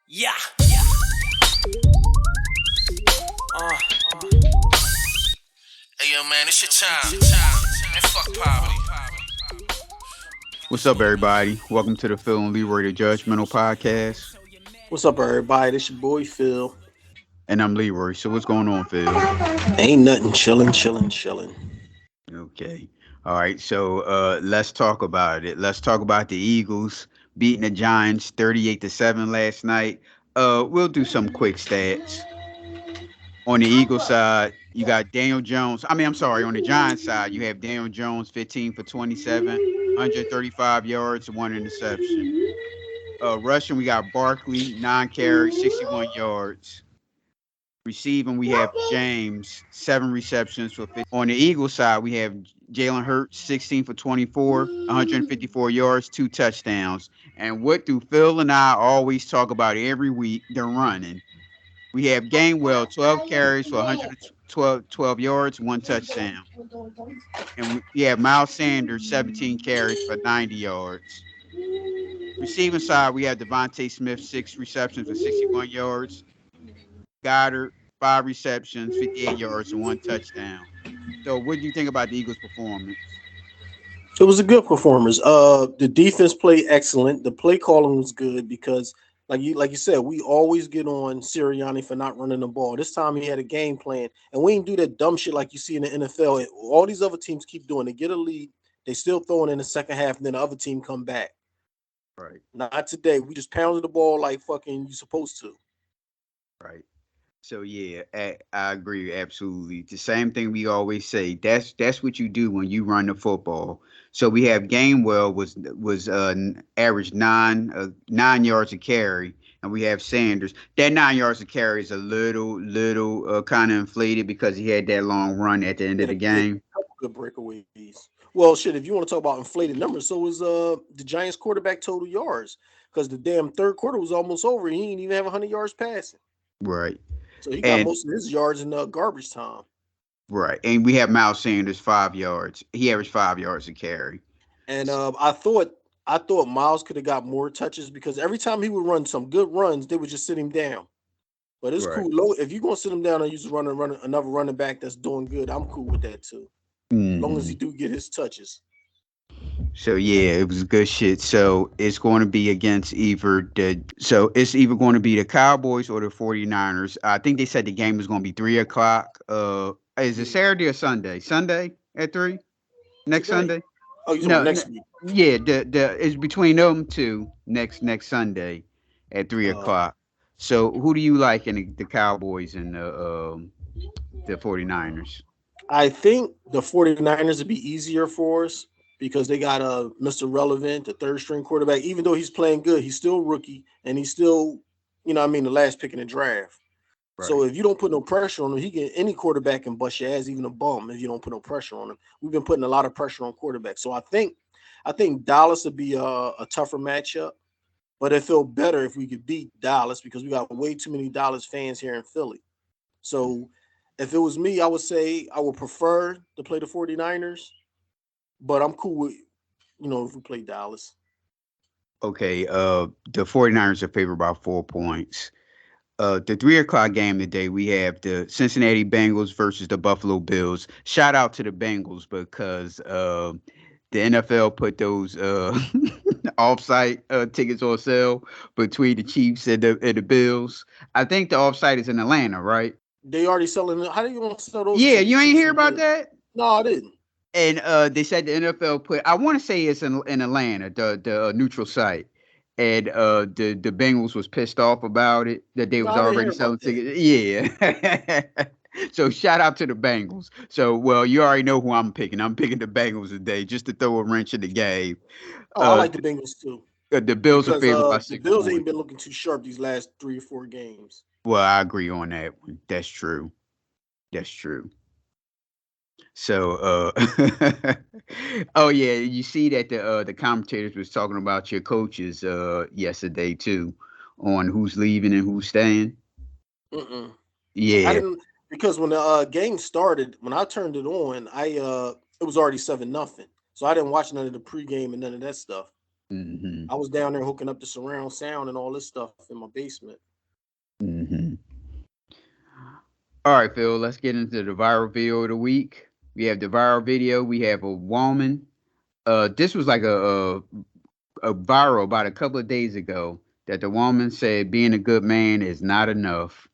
Yeah. Uh. Hey, yo, man, it's your time. And fuck poverty. What's up, everybody? Welcome to the Phil and Leroy the Judgmental Podcast. What's up, everybody? This your boy Phil. And I'm Leroy. So what's going on, Phil? Ain't nothing, chilling. Okay. All right. So let's talk about it. Let's talk about the Eagles beating the Giants 38-7 last night. We'll do some quick stats. On the Eagles side, you got Daniel Jones. I'm sorry, on the Giants side, you have Daniel Jones 15 for 27, 135 yards, one interception. Rushing, we got Barkley, 9 carries, 61 yards. Receiving, we have James, 7 receptions for 50. On the Eagles side, we have Jalen Hurts, 16 for 24, 154 yards, 2 touchdowns. And what do Phil and I always talk about every week? The running. We have Gainwell, 12 carries for 112 yards, 1 touchdown. And we have Miles Sanders, 17 carries for 90 yards. Receiving side, we have Devontae Smith, 6 receptions for 61 yards. Goddard, 5 receptions, 58 yards, and 1 touchdown. So, what do you think about the Eagles' performance? It was a good performance. The defense played excellent. The play calling was good because, like you said, we always get on Sirianni for not running the ball. This time he had a game plan, and we didn't do that dumb shit like you see in the NFL. All these other teams keep doing. They get a lead, they still throwing in the second half, and then the other team come back. Right, Not today. We just pounded the ball like fucking you supposed to. right. So yeah, I agree absolutely. The same thing we always say. That's what you do when you run the football. So we have Gainwell was average 9 yards a carry, and we have Sanders. That 9 yards a carry is a little kind of inflated because he had that long run at the end of the He had game. a couple good breakaways. Well, shit, if you want to talk about inflated numbers, so was the Giants quarterback total yards because the damn third quarter was almost over. He didn't even have 100 yards passing, Right. so he got And most of his yards in garbage time. right. And we have Miles Sanders 5 yards. He averaged 5 yards a carry. And I thought Miles could have got more touches because every time he would run some good runs, they would just sit him down. But it's Right. cool. If you're gonna sit him down and use another running back that's doing good, I'm cool with that too. As long as he Mhm. do get his touches. So yeah, it was good shit. So it's going to be against it's either going to be the Cowboys or the 49ers. I think they said the game is going to be 3 o'clock. Is it Yeah. Saturday or Sunday? Sunday at 3? Next Today. Sunday? Oh, you talking about No, next week? yeah, the it's between them two next Sunday at three Uh, o'clock. So who do you like in the Cowboys and the 49ers? I think the 49ers would be easier for us because they got Mr. Relevant, the third string quarterback. Even though he's playing good, he's still rookie and he's still, the last pick in the draft. So Right. if you don't put no pressure on him, any quarterback can bust your ass, even a bum, if you don't put no pressure on him. We've been putting a lot of pressure on quarterbacks. So I think Dallas would be a tougher matchup, but it felt better if we could beat Dallas because we got way too many Dallas fans here in Philly. So if it was me, I would say I would prefer to play the 49ers, but I'm cool with, if we play Dallas. Okay, the 49ers are favored by 4 points. The 3 o'clock game today, we have the Cincinnati Bengals versus the Buffalo Bills. Shout out to the Bengals because the NFL put those offsite tickets on sale between the Chiefs and the Bills. I think the offsite is in Atlanta, right? They already selling it. How do you want to sell those Yeah, tickets? you ain't Chiefs hear and about Bills. that? No, I didn't. And they said the NFL put. I want to say it's in Atlanta, the neutral site, and the Bengals was pissed off about it that they No, was I didn't already hear about selling that. tickets. Yeah. So shout out to the Bengals. So well, you already know who I'm picking. I'm picking the Bengals today just to throw a wrench in the game. Oh, I Uh, like the Bengals too the Bills are because favored by the six Bills ain't points. been looking too sharp these last 3 or 4 games. Well, I agree on that one. That's true. That's true. So, oh yeah, you see that the commentators was talking about your coaches yesterday too, on who's leaving and who's staying. Mm-mm. I Yeah, didn't because when the game started, when I turned it on, I it was already 7-0. So I didn't watch none of the pregame and none of that stuff. Mm-hmm. I was down there hooking up the surround sound and all this stuff in my basement. Mm-hmm. All right, Phil, let's get into the viral video of the week. We have the viral video. We have a woman. This was like a viral about a couple of days ago that the woman said being a good man is not enough.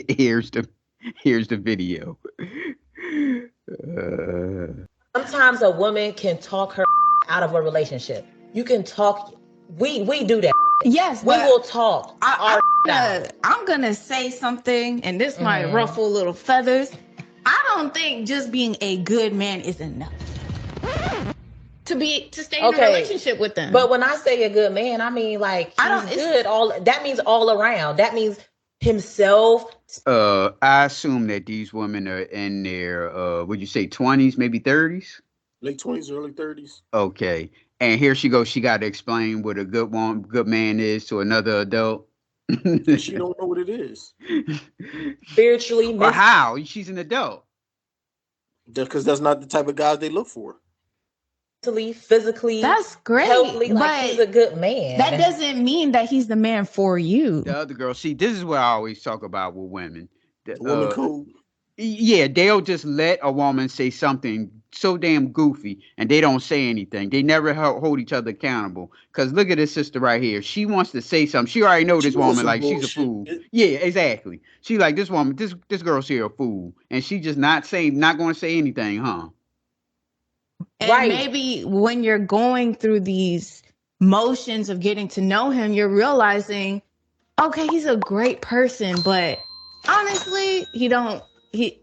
here's the here's the video. Sometimes a woman can talk her out of a relationship. You can talk. We do that. Yes, We but will talk I'm gonna say something, and this might ruffle little feathers. I don't think just being a good man is enough to stay in a relationship with them. But when I say a good man, I mean like he's good. That means all around. That means himself. I assume that these women are in their would you say 20s, maybe 30s? Late 20s, early 30s. Okay. And here she goes. She got to explain what a good man is to another adult. She don't know what it is. Spiritually, or how? She's an adult. Because that's not the type of guys they look for. Mentally, physically, that's great. Healthily, like he's a good man. That doesn't mean that he's the man for you. The other girl, see, this is what I always talk about with women. The woman code. Yeah, they'll just let a woman say something so damn goofy and they don't say anything. They never hold each other accountable. Because look at this sister right here. She wants to say something. She already know this woman like she's a fool. Yeah, exactly. She like this woman, this girl's here a fool. And she just not going to say anything, huh? And maybe when you're going through these motions of getting to know him, you're realizing, okay, he's a great person, but honestly,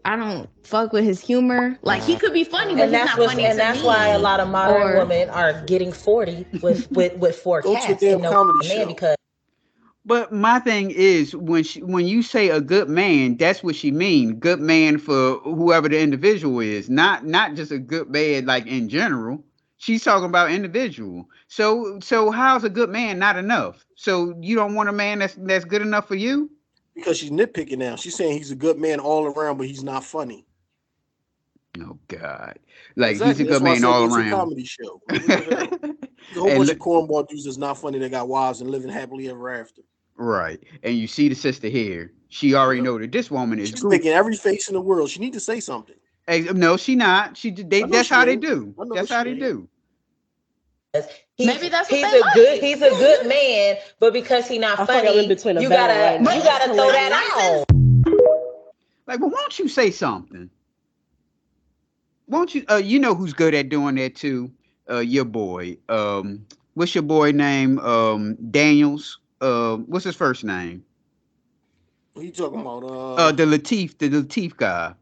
I don't fuck with his humor. Like he could be funny, but he's not funny. And that's why a lot of modern women are getting 40 with 4 cats and no man because. But my thing is when you say a good man, that's what she means. Good man for whoever the individual is, not just a good man like in general. She's talking about individual. So how's a good man not enough? So you don't want a man that's good enough for you? Because she's nitpicking now. She's saying he's a good man all around, but he's not funny. Oh God! Like exactly. he's a good man all around. It's a comedy show. There's a whole bunch of cornball dudes that's not funny. They got wives and living happily ever after. Right, and you see the sister here. She already know that this woman is. She's making every face in the world. She need to say something. No, she not. That's how they do. That's how they do. Maybe that's he's a good man, but because he's not funny, you gotta throw that out. Like, well, won't you say something? Won't you? You know who's good at doing that too? Your boy. What's your boy name? Daniels. What's his first name? What are you talking about? The Latif guy.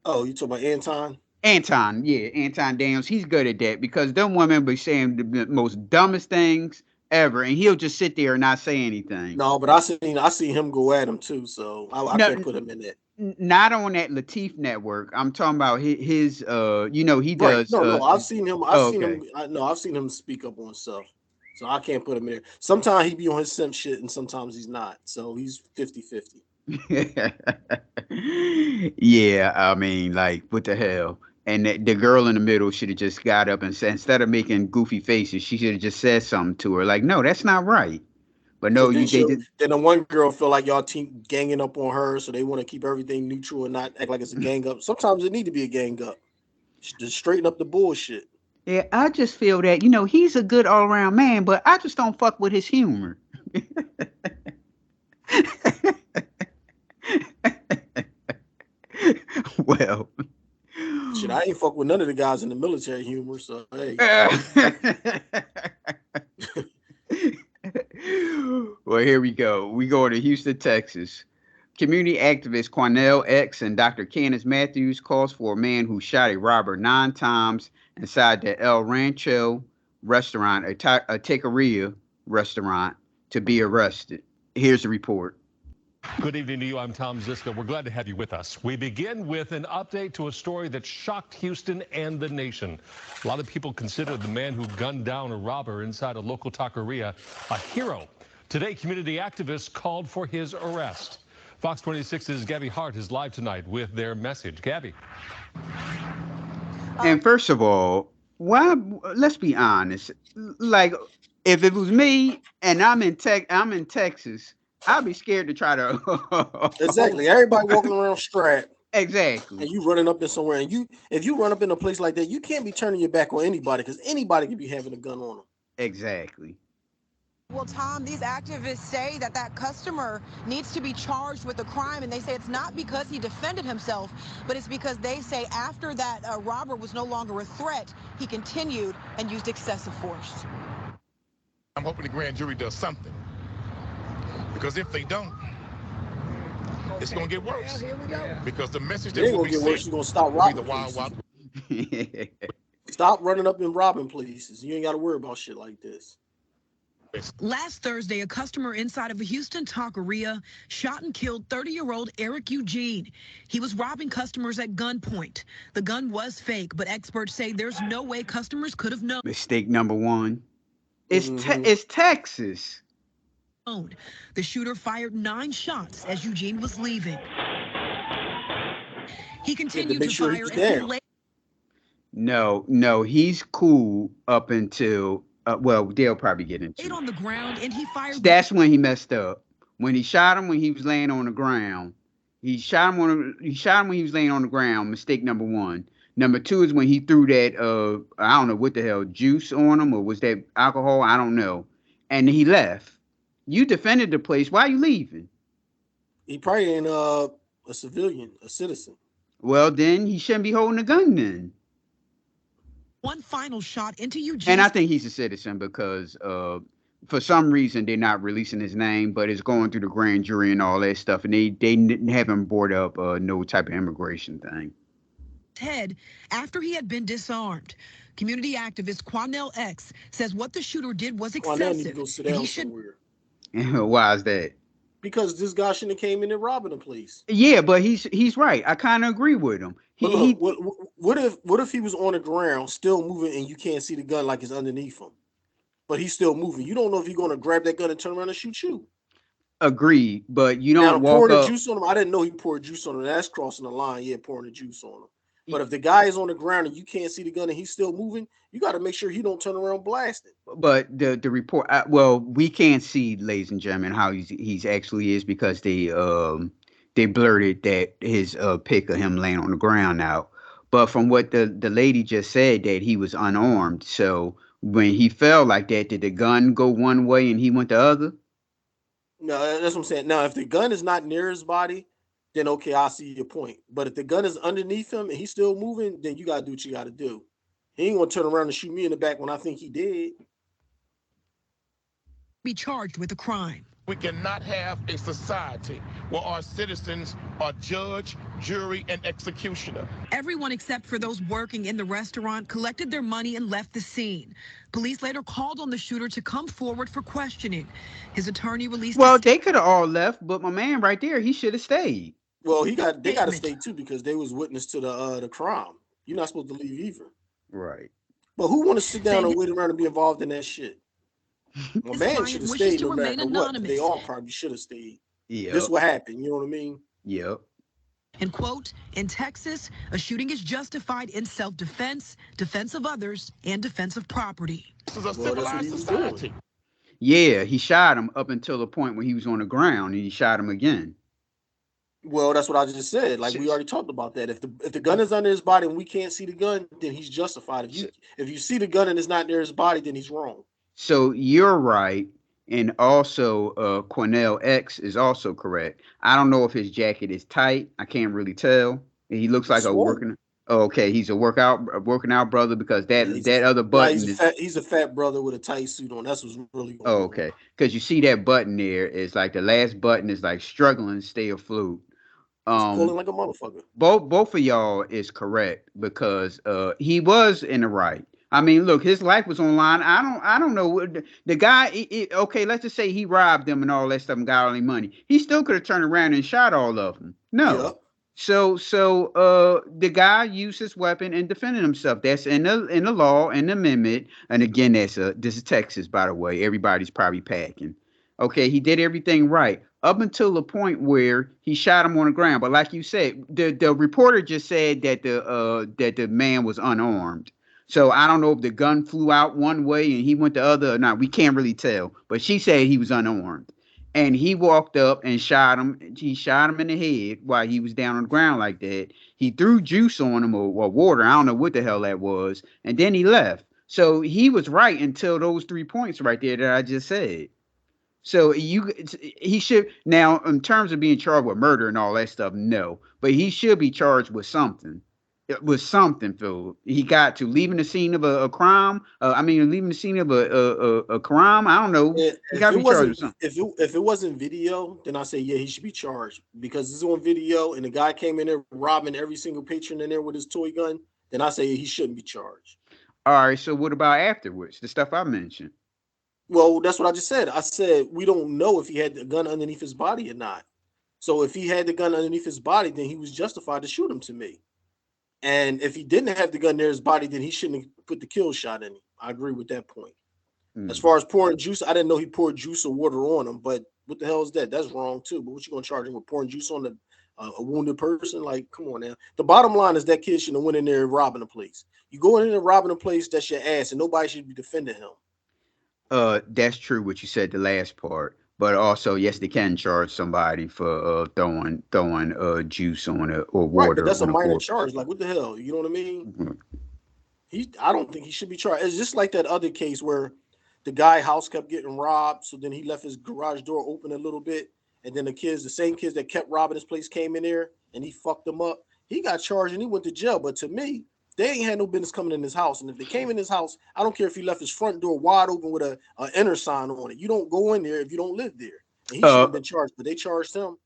Oh, you talking about Anton? Anton, yeah, Anton Daniels. He's good at that because them women be saying the most dumbest things ever, and he'll just sit there and not say anything. No, but I seen him go at him too, so I can't put him in that. Not on that Latif network. I'm talking about his you know, he does. No, I've seen him. I've seen him speak up on stuff. So I can't put him in there. Sometimes he be on his simp shit and sometimes he's not. So he's 50-50. Yeah, I mean, like, what the hell? And the girl in the middle should have just got up and said, instead of making goofy faces, she should have just said something to her. Like, no, that's not right. But no, then the one girl feel like y'all team ganging up on her, so they want to keep everything neutral and not act like it's a gang up. Sometimes it need to be a gang up. Just straighten up the bullshit. Yeah, I just feel that, you know, he's a good all-around man, but I just don't fuck with his humor. Well, shit, I ain't fuck with none of the guys in the military humor, so hey. Well, here we go. We go to Houston, Texas. Community activist Cornell X and Dr. Candace Matthews calls for a man who shot a robber 9 times inside the El Rancho restaurant, a taqueria restaurant, to be arrested. Here's the report. Good evening to you. I'm Tom Ziska. We're glad to have you with us. We begin with an update to a story that shocked Houston and the nation. A lot of people consider the man who gunned down a robber inside a local taqueria a hero. Today, community activists called for his arrest. Fox 26's Gabby Hart is live tonight with their message. Gabby. And first of all, why? Let's be honest. Like, If it was me and I'm in Texas, I'd be scared to try to Exactly. Everybody walking around strapped, exactly. and you running up in somewhere, and if you run up in a place like that, you can't be turning your back on anybody because anybody could be having a gun on them. Exactly. Well, Tom, these activists say that customer needs to be charged with a crime, and they say it's not because he defended himself, but it's because they say after that robber was no longer a threat, he continued and used excessive force. I'm hoping the grand jury does something, because if they don't, it's going to get worse. Because the message It that ain't will gonna be get worse. sent You're gonna stop will be the robbing wild, places. wild. Stop running up and robbing places. You ain't got to worry about shit like this. Last Thursday, a customer inside of a Houston Taqueria shot and killed 30-year-old Eric Eugene. He was robbing customers at gunpoint. The gun was fake, but experts say there's no way customers could have known. Mistake number one. Mm-hmm. It's Texas. The shooter fired 9 shots as Eugene was leaving. He continued to fire as he lay. No, he's cool up until well, they'll probably get into it. On the ground, and he fired. That's when he messed up. When he shot him when he was laying on the ground. He shot him when he was laying on the ground. Mistake number one. Number two is when he threw that I don't know what the hell, juice on him, or was that alcohol? I don't know. And he left. You defended the place. Why are you leaving? He probably ain't a civilian, a citizen. Well, then he shouldn't be holding a gun then. One final shot into Eugene. And I think he's a citizen because for some reason they're not releasing his name, but it's going through the grand jury and all that stuff, and they haven't brought up no type of immigration thing. Head after he had been disarmed. Community activist Quanell X says what the shooter did was excessive. Need to go sit down somewhere. Why is that? Because this guy shouldn't have came in and robbing the place. Yeah, but he's right. I kind of agree with him. What if he was on the ground still moving and you can't see the gun like it's underneath him, but he's still moving? You don't know if he's going to grab that gun and turn around and shoot you. Agreed, but you don't now, walk pouring up. The juice on him. I didn't know he poured juice on him. That's crossing the line. Yeah, pouring the juice on him. But if the guy is on the ground and you can't see the gun and he's still moving, you got to make sure he don't turn around blasting. But the report, well, we can't see, ladies and gentlemen, how he's actually is because they blurted that his pic of him laying on the ground out. But from what the lady just said, that he was unarmed. So when he fell like that, did the gun go one way and he went the other? No, that's what I'm saying. Now, if the gun is not near his body, then okay, I see your point. But if the gun is underneath him and he's still moving, then you gotta do what you gotta do. He ain't gonna turn around and shoot me in the back when I think he did. Be charged with a crime. We cannot have a society where our citizens are judge, jury, and executioner. Everyone except for those working in the restaurant collected their money and left the scene. Police later called on the shooter to come forward for questioning. His attorney released. Well, they could have all left, but my man right there, he should have stayed. Well, they got to stay too because they was witness to the crime. You're not supposed to leave either. Right. But who want to sit down and wait around and be involved in that shit? My man should have stayed no matter what. They all probably should have stayed. Yeah. This what happened. You know what I mean? Yep. And quote, in Texas, a shooting is justified in self-defense, defense of others, and defense of property. This is a civilized society. Yeah, he shot him up until the point when he was on the ground, and he shot him again. Well, that's what I just said. Like we already talked about that. If the gun is under his body and we can't see the gun, then he's justified. If you see the gun and it's not near his body, then he's wrong. So you're right, and also Quanell X is also correct. I don't know if his jacket is tight. I can't really tell. He looks like a working. Oh, okay, he's a working out brother because that other button. He's a fat brother with a tight suit on. That's what's really going on. Okay, because you see that button there is like the last button is like struggling to stay afloat. Pulling like a motherfucker. Both of y'all is correct because he was in the right. I mean, look, his life was on line. I don't know the guy. Okay, let's just say he robbed them and all that stuff and got all the money. He still could have turned around and shot all of them. No. Yep. So the guy used his weapon and defended himself. That's in the law and the amendment. And again, this is Texas, by the way. Everybody's probably packing. Okay, he did everything right up until the point where he shot him on the ground. But like you said, the reporter just said that the man was unarmed. So I don't know if the gun flew out one way and he went the other or not. We can't really tell. But she said he was unarmed. And he walked up and shot him. He shot him in the head while he was down on the ground like that. He threw juice on him or water. I don't know what the hell that was. And then he left. So he was right until those 3 points right there that I just said. So he should now in terms of being charged with murder and all that stuff, no. But he should be charged with something. With something, Phil. He got to leaving the scene of a crime. Leaving the scene of a crime. I don't know. He got to be charged with something. If it wasn't video, then I say yeah, he should be charged because it's on video and the guy came in there robbing every single patron in there with his toy gun. Then I say he shouldn't be charged. All right. So what about afterwards? The stuff I mentioned. Well, that's what I just said. I said we don't know if he had the gun underneath his body or not. So if he had the gun underneath his body, then he was justified to shoot him to me. And if he didn't have the gun near his body, then he shouldn't have put the kill shot in him. I agree with that point. As far as pouring juice, I didn't know he poured juice or water on him, but what the hell is that? That's wrong too. But what you gonna charge him with pouring juice on a wounded person? Like, come on now. The bottom line is that kid shouldn't have went in there robbing a place. You go in there robbing a place, that's your ass, and nobody should be defending him. That's true what you said the last part, but also yes, they can charge somebody for throwing juice on it or water. Right, but that's a minor charge. Like, what the hell? You know what I mean? I don't think he should be charged. It's just like that other case where the guy house kept getting robbed, so then he left his garage door open a little bit, and then the same kids that kept robbing his place came in there and he fucked them up. He got charged and he went to jail. But to me, they ain't had no business coming in his house. And if they came in his house, I don't care if he left his front door wide open with a enter sign on it. You don't go in there if you don't live there. And he should have been charged, but they charged him.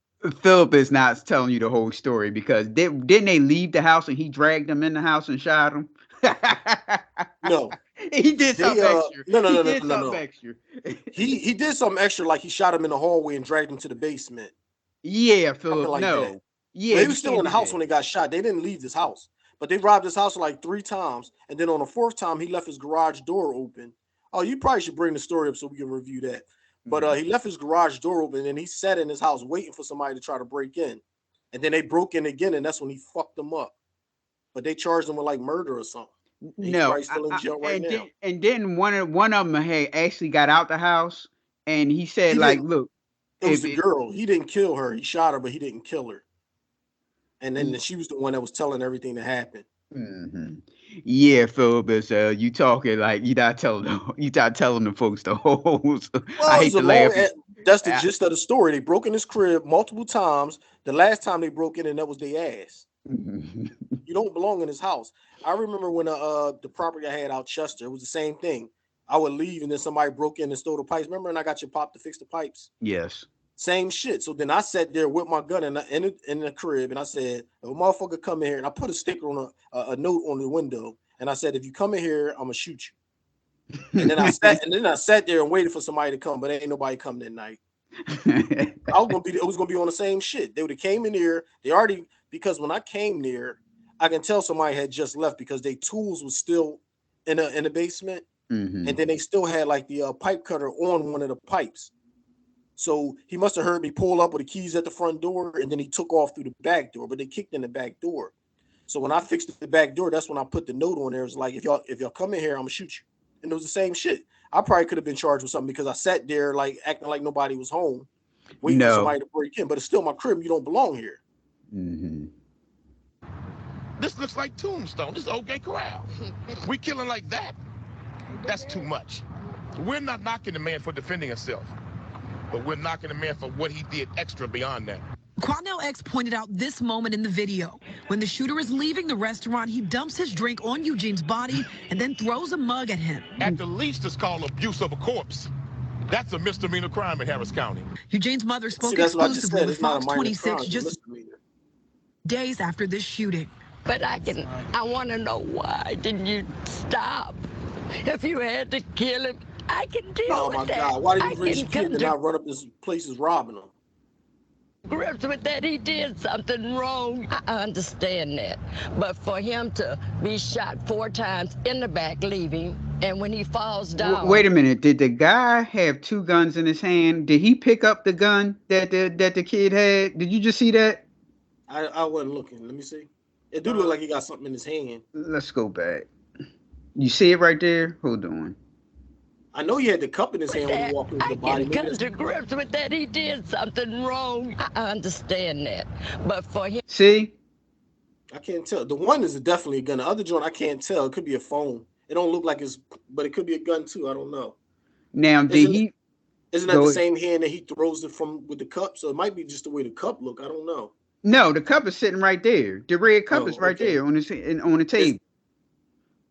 Philip is not telling you the whole story because didn't they leave the house and he dragged them in the house and shot them? No. He did something extra. No. He did something extra, like he shot him in the hallway and dragged him to the basement. Yeah, Philip. Like no. That. Yeah, but he was still in the house when they got shot. They didn't leave his house. But they robbed his house like 3 times. And then on the 4th time, he left his garage door open. Oh, you probably should bring the story up so we can review that. But he left his garage door open and he sat in his house waiting for somebody to try to break in. And then they broke in again, and that's when he fucked them up. But they charged him with like murder or something. No, still in jail right now. And then one of them had actually got out the house, and he said, "Look, it was the girl. He didn't kill her. He shot her, but he didn't kill her. And then she was the one that was telling everything that happened." Mm-hmm. Yeah, Philip, you talking like you not telling the folks the whole. Well, I hate to laugh. That's the gist of the story. They broke in his crib multiple times. The last time they broke in, and that was their ass. You don't belong in his house. I remember when the property I had out Chester, it was the same thing. I would leave and then somebody broke in and stole the pipes. Remember, and I got your pop to fix the pipes? Yes. Same shit. So then I sat there with my gun in the crib and I said, if a motherfucker come in here, and I put a sticker on a note on the window, and I said, if you come in here, I'm gonna shoot you. And then I sat there and waited for somebody to come, but ain't nobody come that night. It was gonna be on the same shit. They would have came in there. Because when I came there, I can tell somebody had just left because their tools was still in the basement, and then they still had like the pipe cutter on one of the pipes. So he must have heard me pull up with the keys at the front door, and then he took off through the back door. But they kicked in the back door. So when I fixed the back door, that's when I put the note on there. It was like, if y'all come in here, I'm gonna shoot you. And it was the same shit. I probably could have been charged with something because I sat there like acting like nobody was home, waiting for somebody to break in. But it's still my crib. You don't belong here. Mm-hmm. This looks like Tombstone. This is OK Corral. We killing like that. That's too much. We're not knocking the man for defending himself, but we're knocking the man for what he did extra beyond that. Quanell X pointed out this moment in the video. When the shooter is leaving the restaurant, he dumps his drink on Eugene's body and then throws a mug at him. At the least, it's called abuse of a corpse. That's a misdemeanor crime in Harris County. Eugene's mother spoke exclusively with Fox 26 just days after this shooting. But I want to know, why didn't you stop? If you had to kill him, I can deal with that. Oh my God, why did you bring his kid and not run up this place is robbing him? Grips with that, he did something wrong. I understand that. But for him to be shot 4 times in the back leaving, and when he falls down. Wait a minute. Did the guy have 2 guns in his hand? Did he pick up the gun that the kid had? Did you just see that? I wasn't looking. Let me see. It do look like he got something in his hand. Let's go back. You see it right there? Hold on. I know he had the cup in his hand when he That, walked over I the body. can Maybe come that's to grips with that. He did something wrong. I understand that. But for him. See? I can't tell. The one is definitely a gun. The other joint I can't tell. It could be a phone. It don't look like it's, but it could be a gun too. I don't know. Now, did Isn't he isn't that the go? same hand that he throws it from with the cup? So it might be just the way the cup look. I don't know. No, the cup is sitting right there. The red cup is Oh, right okay. there on on the Is table.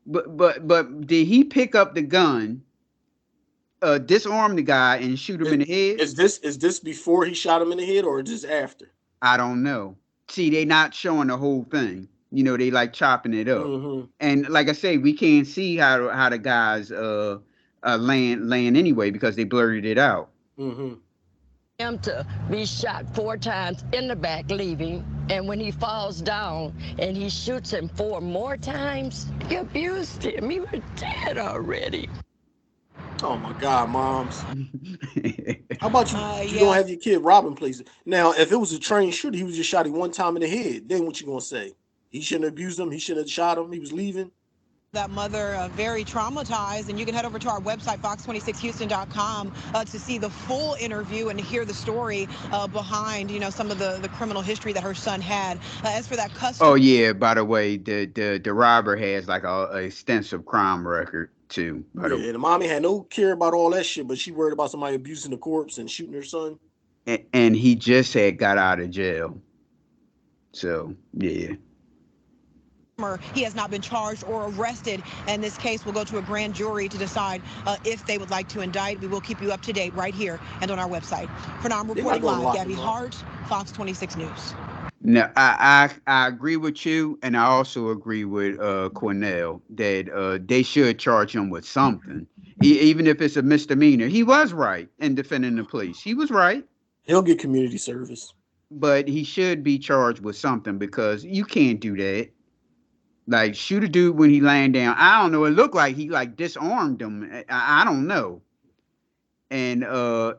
But did he pick up the gun, disarm the guy, and shoot him in the head? is this before he shot him in the head or just after? I don't know. See, they not showing the whole thing. They like chopping it up. Mm-hmm. And like I say, we can't see how the guys laying anyway because they blurred it out. Mm-hmm. Him to be shot 4 times in the back leaving, and when he falls down and he shoots him 4 more times, he abused him. He was dead already. Oh my God, moms. How about you? You Yeah. don't have your kid robbing places. Now, if it was a trained shooter, he was just shot him one time in the head. Then what you gonna say? He shouldn't have abused him. He shouldn't have shot him. He was leaving. That mother very traumatized, and you can head over to our website, fox26houston.com, to see the full interview and to hear the story behind, some of the criminal history that her son had. As for that customer. Oh yeah, by the way, the robber has like a extensive crime record too. Yeah, the mommy had no care about all that shit, but she worried about somebody abusing the corpse and shooting her son. And he just had got out of jail. So yeah. He has not been charged or arrested, and this case will go to a grand jury to decide if they would like to indict. We will keep you up to date right here and on our website. For now, I'm reporting live. Gabby Hart, Fox 26 News. No, I agree with you, and I also agree with Cornell that they should charge him with something, even if it's a misdemeanor. He was right in defending the police. He was right. He'll get community service, but he should be charged with something because you can't do that. Like shoot a dude when he laying down. I don't know. It looked like he like disarmed him. I don't know. And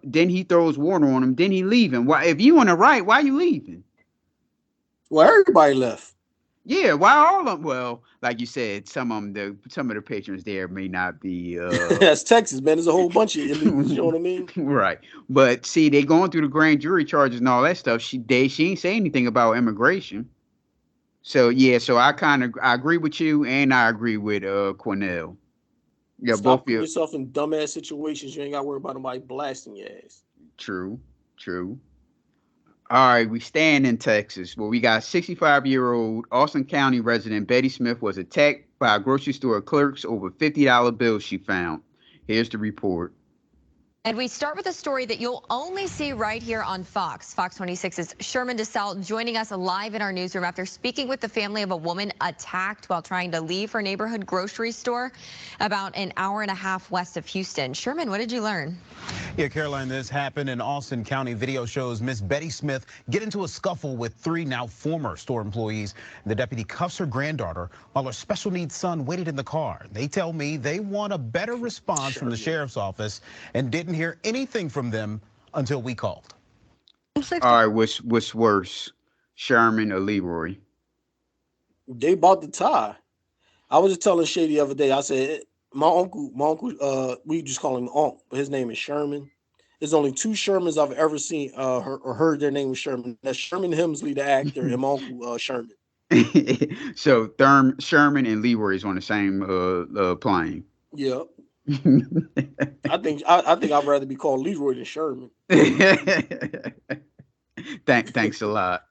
then he throws water on him. Then he leaving. Why? If you on the right, why you leaving? Well, everybody left. Yeah, why all of them? Well, like you said, some of the patrons there may not be. That's Texas, man. There's a whole bunch of illegals. You know what I mean? Right. But see, they going through the grand jury charges and all that stuff. She ain't say anything about immigration. So yeah, so I agree with you, and I agree with Cornell. Yeah, Stop both putting you. yourself in dumbass situations. You ain't got to worry about nobody blasting your ass. True. All right, we stand in Texas, where we got 65-year-old Austin County resident Betty Smith was attacked by a grocery store clerks over $50 bills she found. Here's the report. And we start with a story that you'll only see right here on Fox. Fox 26's Sherman DeSalle joining us live in our newsroom after speaking with the family of a woman attacked while trying to leave her neighborhood grocery store about an hour and a half west of Houston. Sherman, what did you learn? Yeah, Caroline, this happened in Austin County. Video shows Miss Betty Smith get into a scuffle with 3 now former store employees. The deputy cuffs her granddaughter while her special needs son waited in the car. They tell me they want a better response from the sheriff's office and didn't hear anything from them until we called. All right, what's worse, Sherman or Leroy? They bought the tie. I was just telling Shay the other day. I said my uncle, we just call him Unc, but his name is Sherman. There's only 2 Shermans I've ever seen or heard their name was Sherman. That's Sherman Hemsley, the actor, and my uncle Sherman. So Sherman and Leroy is on the same plane. Yeah. I think I'd rather be called Leroy than Sherman. Thanks a lot.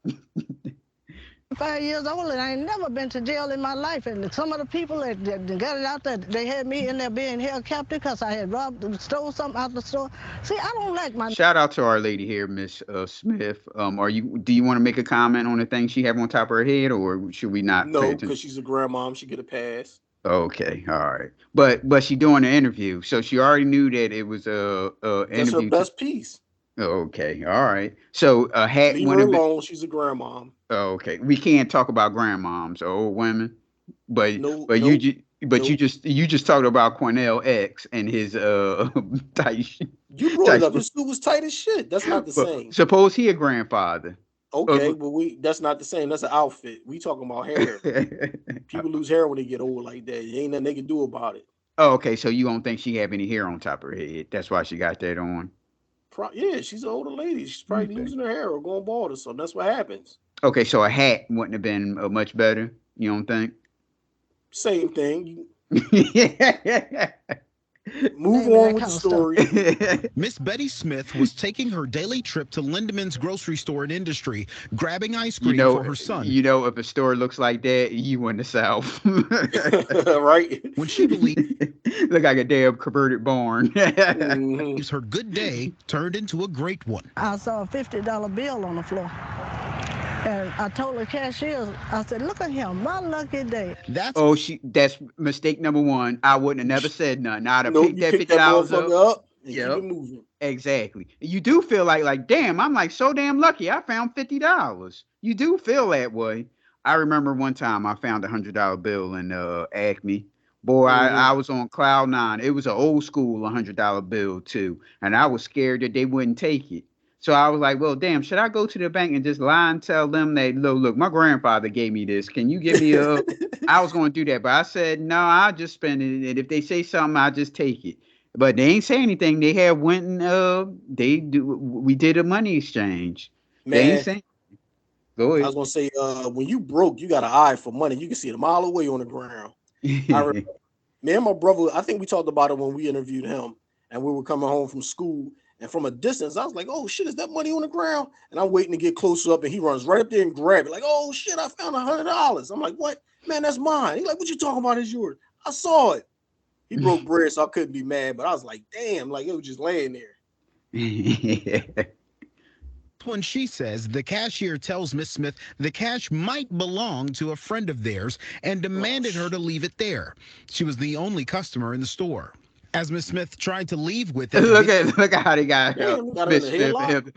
5 years old and I ain't never been to jail in my life. And some of the people that got it out there, they had me in there being held captive because I had stole something out the store. See, I don't like my. Shout out to our lady here, Miss Smith. Do you want to make a comment on the thing she have on top of her head, or should we not? No, because she's a grandmom. She get a pass. Okay, all right. But she doing an interview, so she already knew that it was a interview. That's her best piece. Okay, all right. So leave her alone. She's a grandmom. Okay, we can't talk about grandmoms or old women, but you just talked about Cornell X and his tight. You brought it up. His suit was tight as shit. That's not the same. Suppose he a grandfather. Okay, but that's not the same. That's an outfit. We talking about hair. People lose hair when they get old like that. There ain't nothing they can do about it. Oh, okay. So you don't think she have any hair on top of her head? That's why she got that on. Yeah, she's an older lady. She's probably losing her hair or going bald or something. That's what happens. Okay, so a hat wouldn't have been much better. You don't think? Same thing. Move on with the story. Miss Betty Smith was taking her daily trip to Lindemann's grocery store and industry, grabbing ice cream for her son. You know, if a store looks like that, you in the South. Right? When she believed look like a damn converted barn. Her good day turned into a great one. I saw a $50 bill on the floor. And I told the cashier, I said, look at him, my lucky day. That's mistake number one. I wouldn't have never said nothing. I'd have picked that $50 up and keep it moving. Exactly. You do feel like, damn, I'm like so damn lucky. I found $50. You do feel that way. I remember one time I found $100 bill in Acme. Boy, I was on cloud nine. It was an old school $100 bill too. And I was scared that they wouldn't take it. So I was like, well, damn, should I go to the bank and just lie and tell them that, look, my grandfather gave me this. Can you give me I was going to do that, but I said, no, I'll just spend it. And if they say something, I'll just take it. But they ain't say anything. They had went and we did a money exchange. Man, they ain't saying. Go ahead. I was going to say, when you broke, you got an eye for money. You can see it a mile away on the ground. Me and my brother, I think we talked about it when we interviewed him and we were coming home from school. And from a distance, I was like, oh, shit, is that money on the ground? And I'm waiting to get closer up, and he runs right up there and grab it. Like, oh, shit, I found $100. I'm like, what? Man, that's mine. He's like, what you talking about is yours? I saw it. He broke bread, so I couldn't be mad. But I was like, damn, like, it was just laying there. When she says the cashier tells Miss Smith the cash might belong to a friend of theirs and demanded her to leave it there. She was the only customer in the store. As Miss Smith tried to leave with it. look at how they got Miss Smith.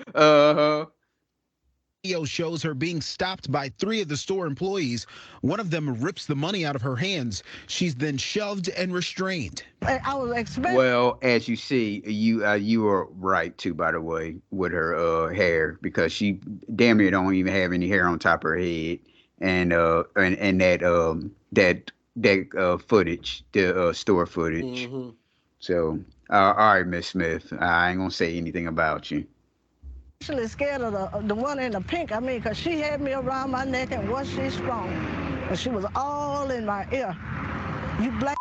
Video shows her being stopped by 3 of the store employees. One of them rips the money out of her hands. She's then shoved and restrained. I was expecting. Well, as you see, you were right too, by the way, with her hair, because she damn near don't even have any hair on top of her head, and that footage, the store footage. So, all right, Miss Smith, I ain't gonna say anything about you. Actually scared of the one in the pink. I mean, because she had me around my neck and was she strong. And she was all in my ear. You black,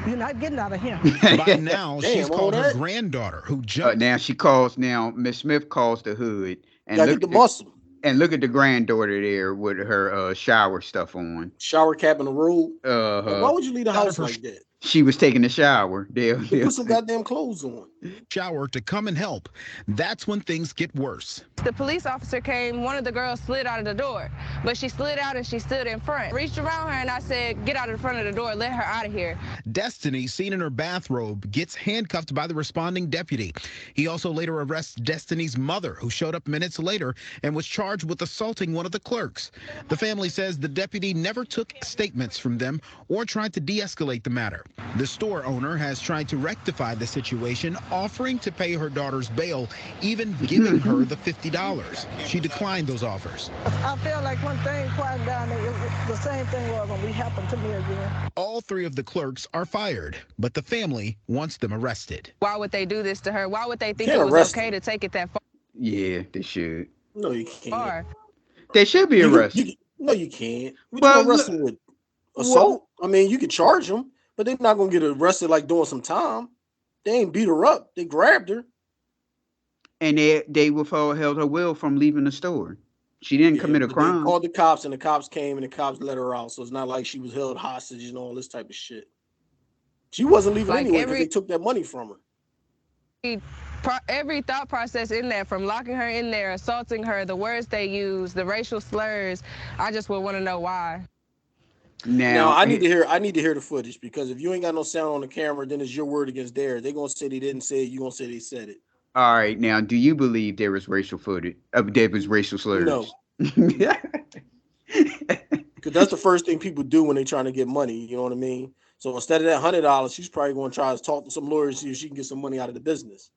you're not getting out of here. By now, she's called her granddaughter, who jumped. Now Miss Smith calls the hood. And look at the muscle. And look at the granddaughter there with her shower stuff on. Shower cap in the robe. Why would you leave the house like that? She was taking a shower. They'll put some goddamn clothes on. Shower to come and help. That's when things get worse. The police officer came, one of the girls slid out of the door, but she slid out and she stood in front. Reached around her and I said, get out of the front of the door, let her out of here. Destiny, seen in her bathrobe, gets handcuffed by the responding deputy. He also later arrests Destiny's mother, who showed up minutes later and was charged with assaulting one of the clerks. The family says the deputy never took statements from them or tried to de-escalate the matter. The store owner has tried to rectify the situation, offering to pay her daughter's bail, even giving her the $50. She declined those offers. I feel like one thing quiet down there, the same thing was going to be happening to me again. All 3 of the clerks are fired, but the family wants them arrested. Why would they do this to her? Why would they think it was okay to take it that far? Yeah, they should. No, you can't. They should be arrested. No, you can't. What you arrest them with? Assault? I mean, you could charge them, but they're not going to get arrested like doing some time. They ain't beat her up. They grabbed her. And they withheld her will from leaving the store. She didn't commit a crime. They called the cops, and the cops came, and the cops let her out. So it's not like she was held hostage and all this type of shit. She wasn't leaving anyway because they took that money from her. Every thought process in there, from locking her in there, assaulting her, the words they use, the racial slurs, I just would want to know why. Now I need to hear the footage, because if you ain't got no sound on the camera, then it's your word against theirs. They're gonna say they didn't say it, you're gonna say they said it. All right, now do you believe there was racial footage? There was racial slurs? No. Because that's the first thing people do when they're trying to get money, you know what I mean? So instead of that $100, she's probably gonna try to talk to some lawyers, see if she can get some money out of the business.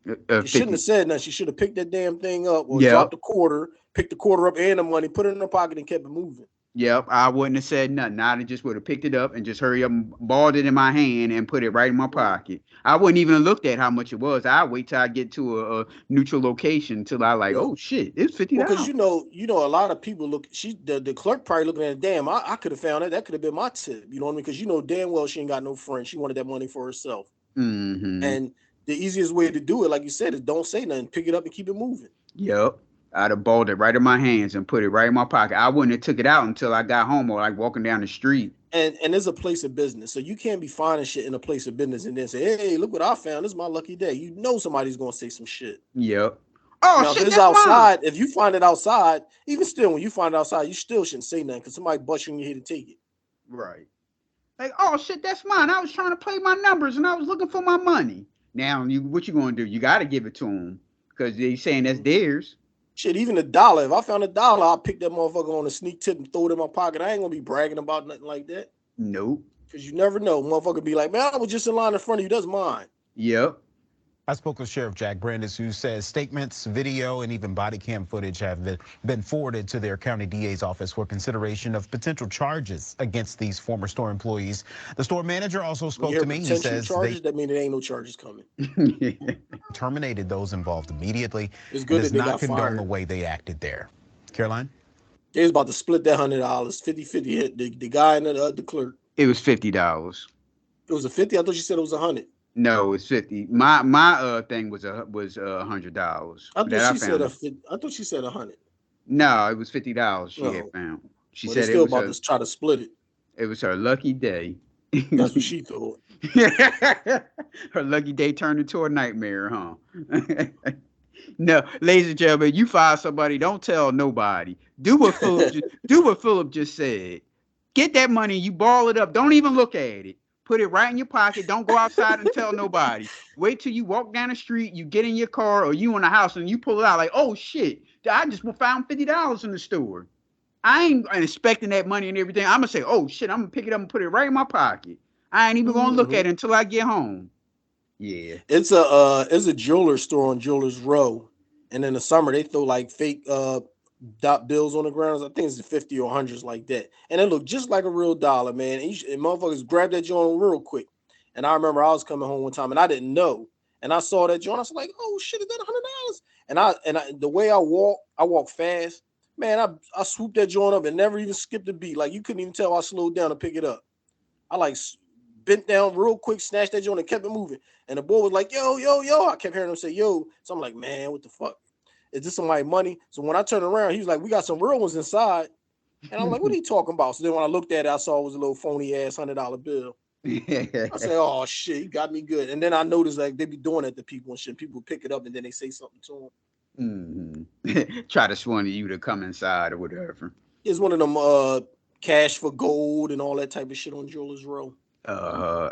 She shouldn't have said nothing. She should have picked that damn thing up or dropped a quarter, picked the quarter up and the money, put it in her pocket, and kept it moving. Yep, I wouldn't have said nothing. I'd just would have picked it up and just hurry up and balled it in my hand and put it right in my pocket. I wouldn't even have looked at how much it was. I'd wait till I get to a neutral location until I like, oh shit, it's $50. Because you know, a lot of people look. The clerk probably looking at it. Damn, I could have found it. That could have been my tip. You know what I mean? Because you know damn well she ain't got no friends. She wanted that money for herself. Mm-hmm. And the easiest way to do it, like you said, is don't say nothing. Pick it up and keep it moving. Yep. I'd have balled it right in my hands and put it right in my pocket. I wouldn't have took it out until I got home or like walking down the street. And there's a place of business. So you can't be finding shit in a place of business and then say, hey, look what I found. This is my lucky day. You know somebody's going to say some shit. Yep. Oh, now, shit, if it's that's outside, mine. if you find it outside, even still, when you find it outside, you still shouldn't say nothing because somebody bust you in your head to take it. Right. Like, oh, shit, that's mine. I was trying to play my numbers and I was looking for my money. Now, what you going to do? You got to give it to them because they're saying that's theirs. Shit, even $1. If I found $1, I'll pick that motherfucker on a sneak tip and throw it in my pocket. I ain't gonna be bragging about nothing like that. Nope. Because you never know. Motherfucker be like, man, I was just in line in front of you. That's mine. Yep. I spoke with Sheriff Jack Brandis, who says statements, video, and even body cam footage have been forwarded to their county DA's office for consideration of potential charges against these former store employees. The store manager also spoke to me. He says charges, that mean there ain't no charges coming. Terminated those involved immediately. It's good and does that they not got condone fired. the way they acted there. Caroline? They was about to split that $100, 50-50. The guy and the clerk. It was $50. It was a 50. I thought you said it was 100. No, it's 50. My thing was $100. I thought she said 100. No, it was $50 she had found. She said still about to try to split it. It was her lucky day. That's what she thought. Her lucky day turned into a nightmare, huh? No, ladies and gentlemen, you fire somebody, don't tell nobody. Do what Philip just said. Get that money, you ball it up. Don't even look at it. Put it right in your pocket. Don't go outside and tell nobody. Wait till you walk down the street, you get in your car or you in the house and you pull it out like, oh shit, I just found $50 in the store. I ain't expecting that money and everything. I'm gonna say, oh shit, I'm gonna pick it up and put it right in my pocket. I ain't even gonna look at it until I get home. Yeah. It's a jeweler store on Jewelers Row. And in the summer they throw like fake dot bills on the ground. I think it's 50 or 100s like that. And it looked just like a real dollar, man. And motherfuckers grabbed that joint real quick. And I remember I was coming home one time and I didn't know. And I saw that joint. I was like, oh shit, is that $100? And the way I walk fast. Man, I swooped that joint up and never even skipped a beat. Like you couldn't even tell I slowed down to pick it up. I like bent down real quick, snatched that joint and kept it moving. And the boy was like, yo, yo, yo. I kept hearing him say, yo. So I'm like, man, what the fuck? Is this somebody's money? So when I turned around, he was like, we got some real ones inside. And I'm like, what are you talking about? So then when I looked at it, I saw it was a little phony ass $100 bill. I said, oh shit, he got me good. And then I noticed like they be doing that to people and shit. People pick it up and then they say something to them. Try to swan you to come inside or whatever. It's one of them cash for gold and all that type of shit on Jewelers Row. All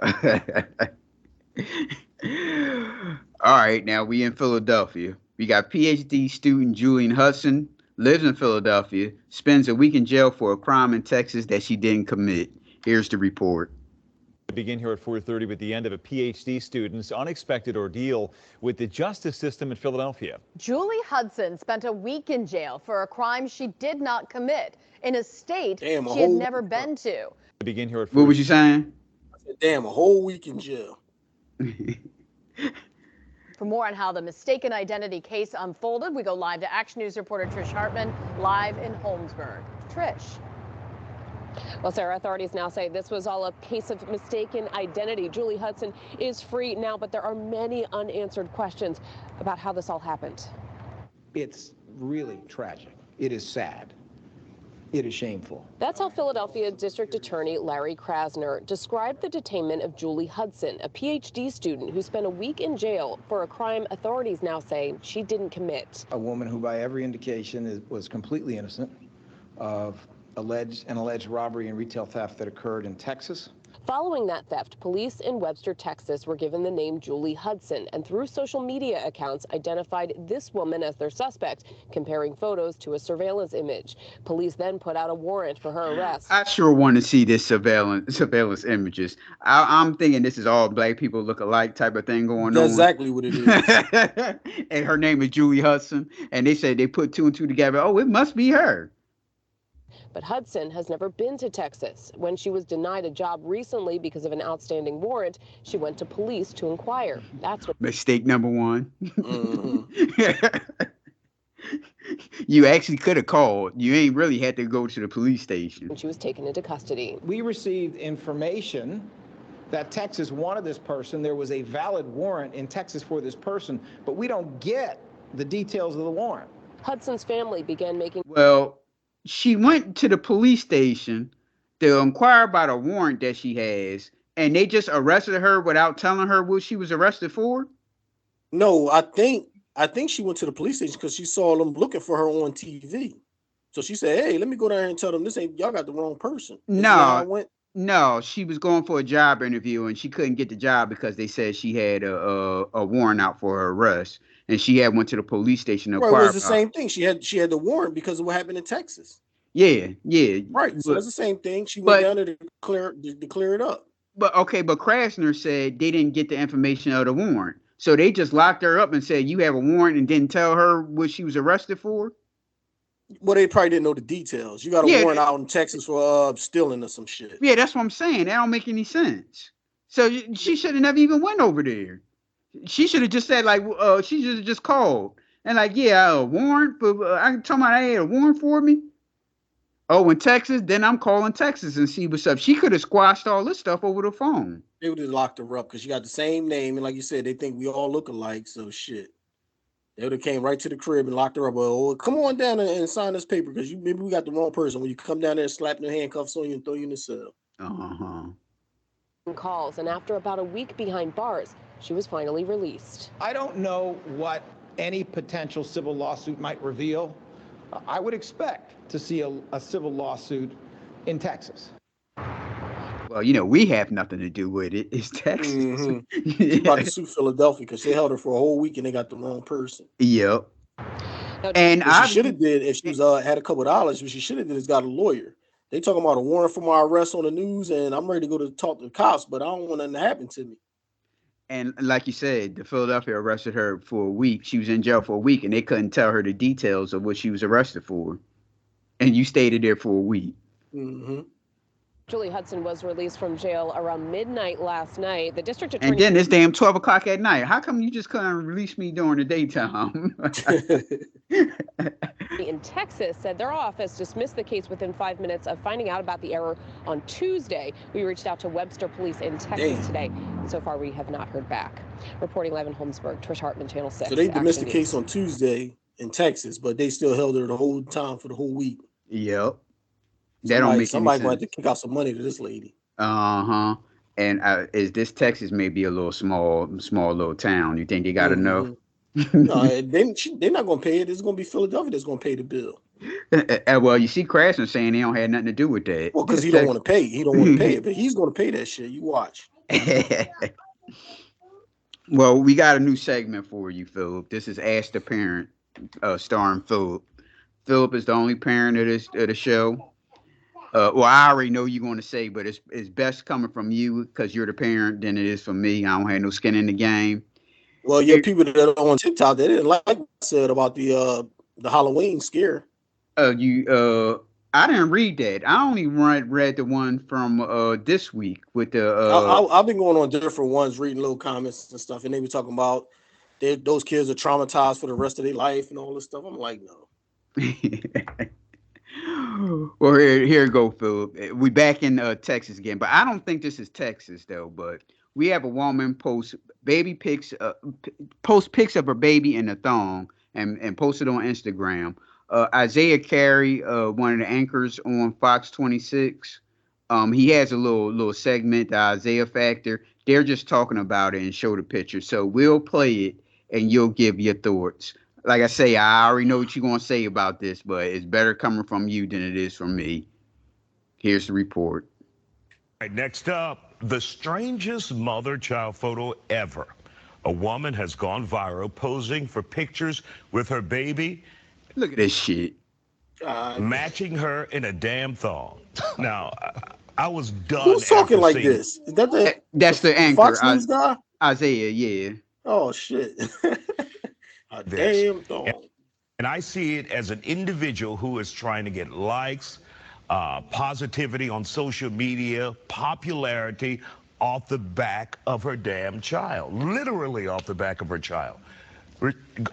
right, now we in Philadelphia. We got PhD student Julian Hudson, lives in Philadelphia, spends a week in jail for a crime in Texas that she didn't commit. Here's the report. We begin here at 4:30 with the end of a PhD student's unexpected ordeal with the justice system in Philadelphia. Julie Hudson spent a week in jail for a crime she did not commit in a state she had never been to. We begin here at What was you saying? Damn, a whole week in jail. For more on how the mistaken identity case unfolded, we go live to Action News reporter Trish Hartman, live in Holmesburg. Trish. Well, Sarah, authorities now say this was all a case of mistaken identity. Julie Hudson is free now, but there are many unanswered questions about how this all happened. It's really tragic. It is sad. It is shameful. That's how Philadelphia District Attorney Larry Krasner described the detainment of Julie Hudson, a PhD student who spent a week in jail for a crime authorities now say she didn't commit. A woman who, by every indication, was completely innocent of alleged robbery and retail theft that occurred in Texas. Following that theft, police in Webster, Texas were given the name Julie Hudson and through social media accounts identified this woman as their suspect, comparing photos to a surveillance image. Police then put out a warrant for her arrest. I sure want to see this surveillance images. I'm thinking this is all black people look alike type of thing going That's on. exactly what it is. And her name is Julie Hudson, and they said they put 2 and 2 together. Oh, it must be her. But Hudson has never been to Texas. When she was denied a job recently because of an outstanding warrant, she went to police to inquire. That's what Mistake number 1. You actually could have called. You ain't really had to go to the police station. She was taken into custody. We received information that Texas wanted this person. There was a valid warrant in Texas for this person, but we don't get the details of the warrant. Hudson's family began making... Well, she went to the police station to inquire about a warrant that she has, and they just arrested her without telling her what she was arrested for? No, I think she went to the police station because she saw them looking for her on TV. So she said, "Hey, let me go down and tell them this ain't, y'all got the wrong person." No, she was going for a job interview and she couldn't get the job because they said she had a warrant out for her arrest, and she had went to the police station to Right, it was the same thing. She had the warrant because of what happened in Texas. Yeah. Right, so it's the same thing. She went down there to clear it up. But Krasner said they didn't get the information of the warrant. So they just locked her up and said, you have a warrant, and didn't tell her what she was arrested for? Well, they probably didn't know the details. You got a warrant out in Texas for stealing or some shit. Yeah, that's what I'm saying. That don't make any sense. So she should have never even went over there. She should have just said, like, she should have just called. And like, yeah, a warrant, but I told my I had a warrant for me. Oh, in Texas? Then I'm calling Texas and see what's up. She could have squashed all this stuff over the phone. They would have locked her up because she got the same name. And like you said, they think we all look alike. So shit. They would have came right to the crib and locked her up. Oh, come on down and sign this paper because maybe we got the wrong person. When you come down there, slapping the handcuffs on you and throw you in the cell. Calls, and after about a week behind bars, she was finally released. I don't know what any potential civil lawsuit might reveal. I would expect to see a civil lawsuit in Texas. Well, you know, we have nothing to do with it. It's Texas. She about to sue Philadelphia because they held her for a whole week and they got the wrong person. Yep. And what she should have did, if she was had a couple of dollars, what she should have did is got a lawyer. They talking about a warrant for my arrest on the news, and I'm ready to go to talk to the cops, but I don't want nothing to happen to me. And like you said, the Philadelphia arrested her for a week. She was in jail for a week, and they couldn't tell her the details of what she was arrested for. And you stayed there for a week. Julie Hudson was released from jail around midnight last night. The district attorney... And then it's damn 12 o'clock at night. How come you just couldn't release me during the daytime? in Texas said their office dismissed the case within 5 minutes of finding out about the error on Tuesday. We reached out to Webster Police in Texas today. So far, we have not heard back. Reporting live in Holmesburg, Trish Hartman, Channel 6. So they dismissed the case on Tuesday in Texas, but they still held her the whole time for the whole week. Yep. That don't make any sense. Somebody going to kick out some money to this lady. And is this Texas may be a little small little town? You think they got enough? No, they're not going to pay it. It's going to be Philadelphia that's going to pay the bill. Well, you see Krasner saying they don't have nothing to do with that. Well, because he don't want to pay. He don't want to pay it, but he's going to pay that shit. You watch. Well, we got a new segment for you, Philip. This is Ask the Parent, starring Philip. Philip is the only parent of the show. Well, I already know you're going to say, but it's best coming from you because you're the parent than it is from me. I don't have no skin in the game. Well, yeah, people that are on TikTok, they didn't like what I said about the Halloween scare. I didn't read that. I only read the one from this week with the. I've been going on different ones, reading little comments and stuff, and they were talking about those kids are traumatized for the rest of their life and all this stuff. I'm like, no. Well, here go, Philip. We back in Texas again, but I don't think this is Texas though. But we have a woman post pics of her baby in a thong and post it on Instagram. Isaiah Carey, one of the anchors on Fox 26, he has a little segment, the Isaiah Factor. They're just talking about it and show the picture. So we'll play it and you'll give your thoughts. Like I say, I already know what you're going to say about this, but it's better coming from you than it is from me. Here's the report. All right, next up, The strangest mother-child photo ever. A woman has gone viral posing for pictures with her baby. Look at this shit. Matching her in a damn thong. Now, I was done. Who's talking after like seeing this? Is that That's the anchor, Fox News guy? Isaiah, yeah. Oh shit. A this. damn thong. And I see it as an individual who is trying to get likes, positivity on social media, popularity off the back of her damn child. Literally off the back of her child.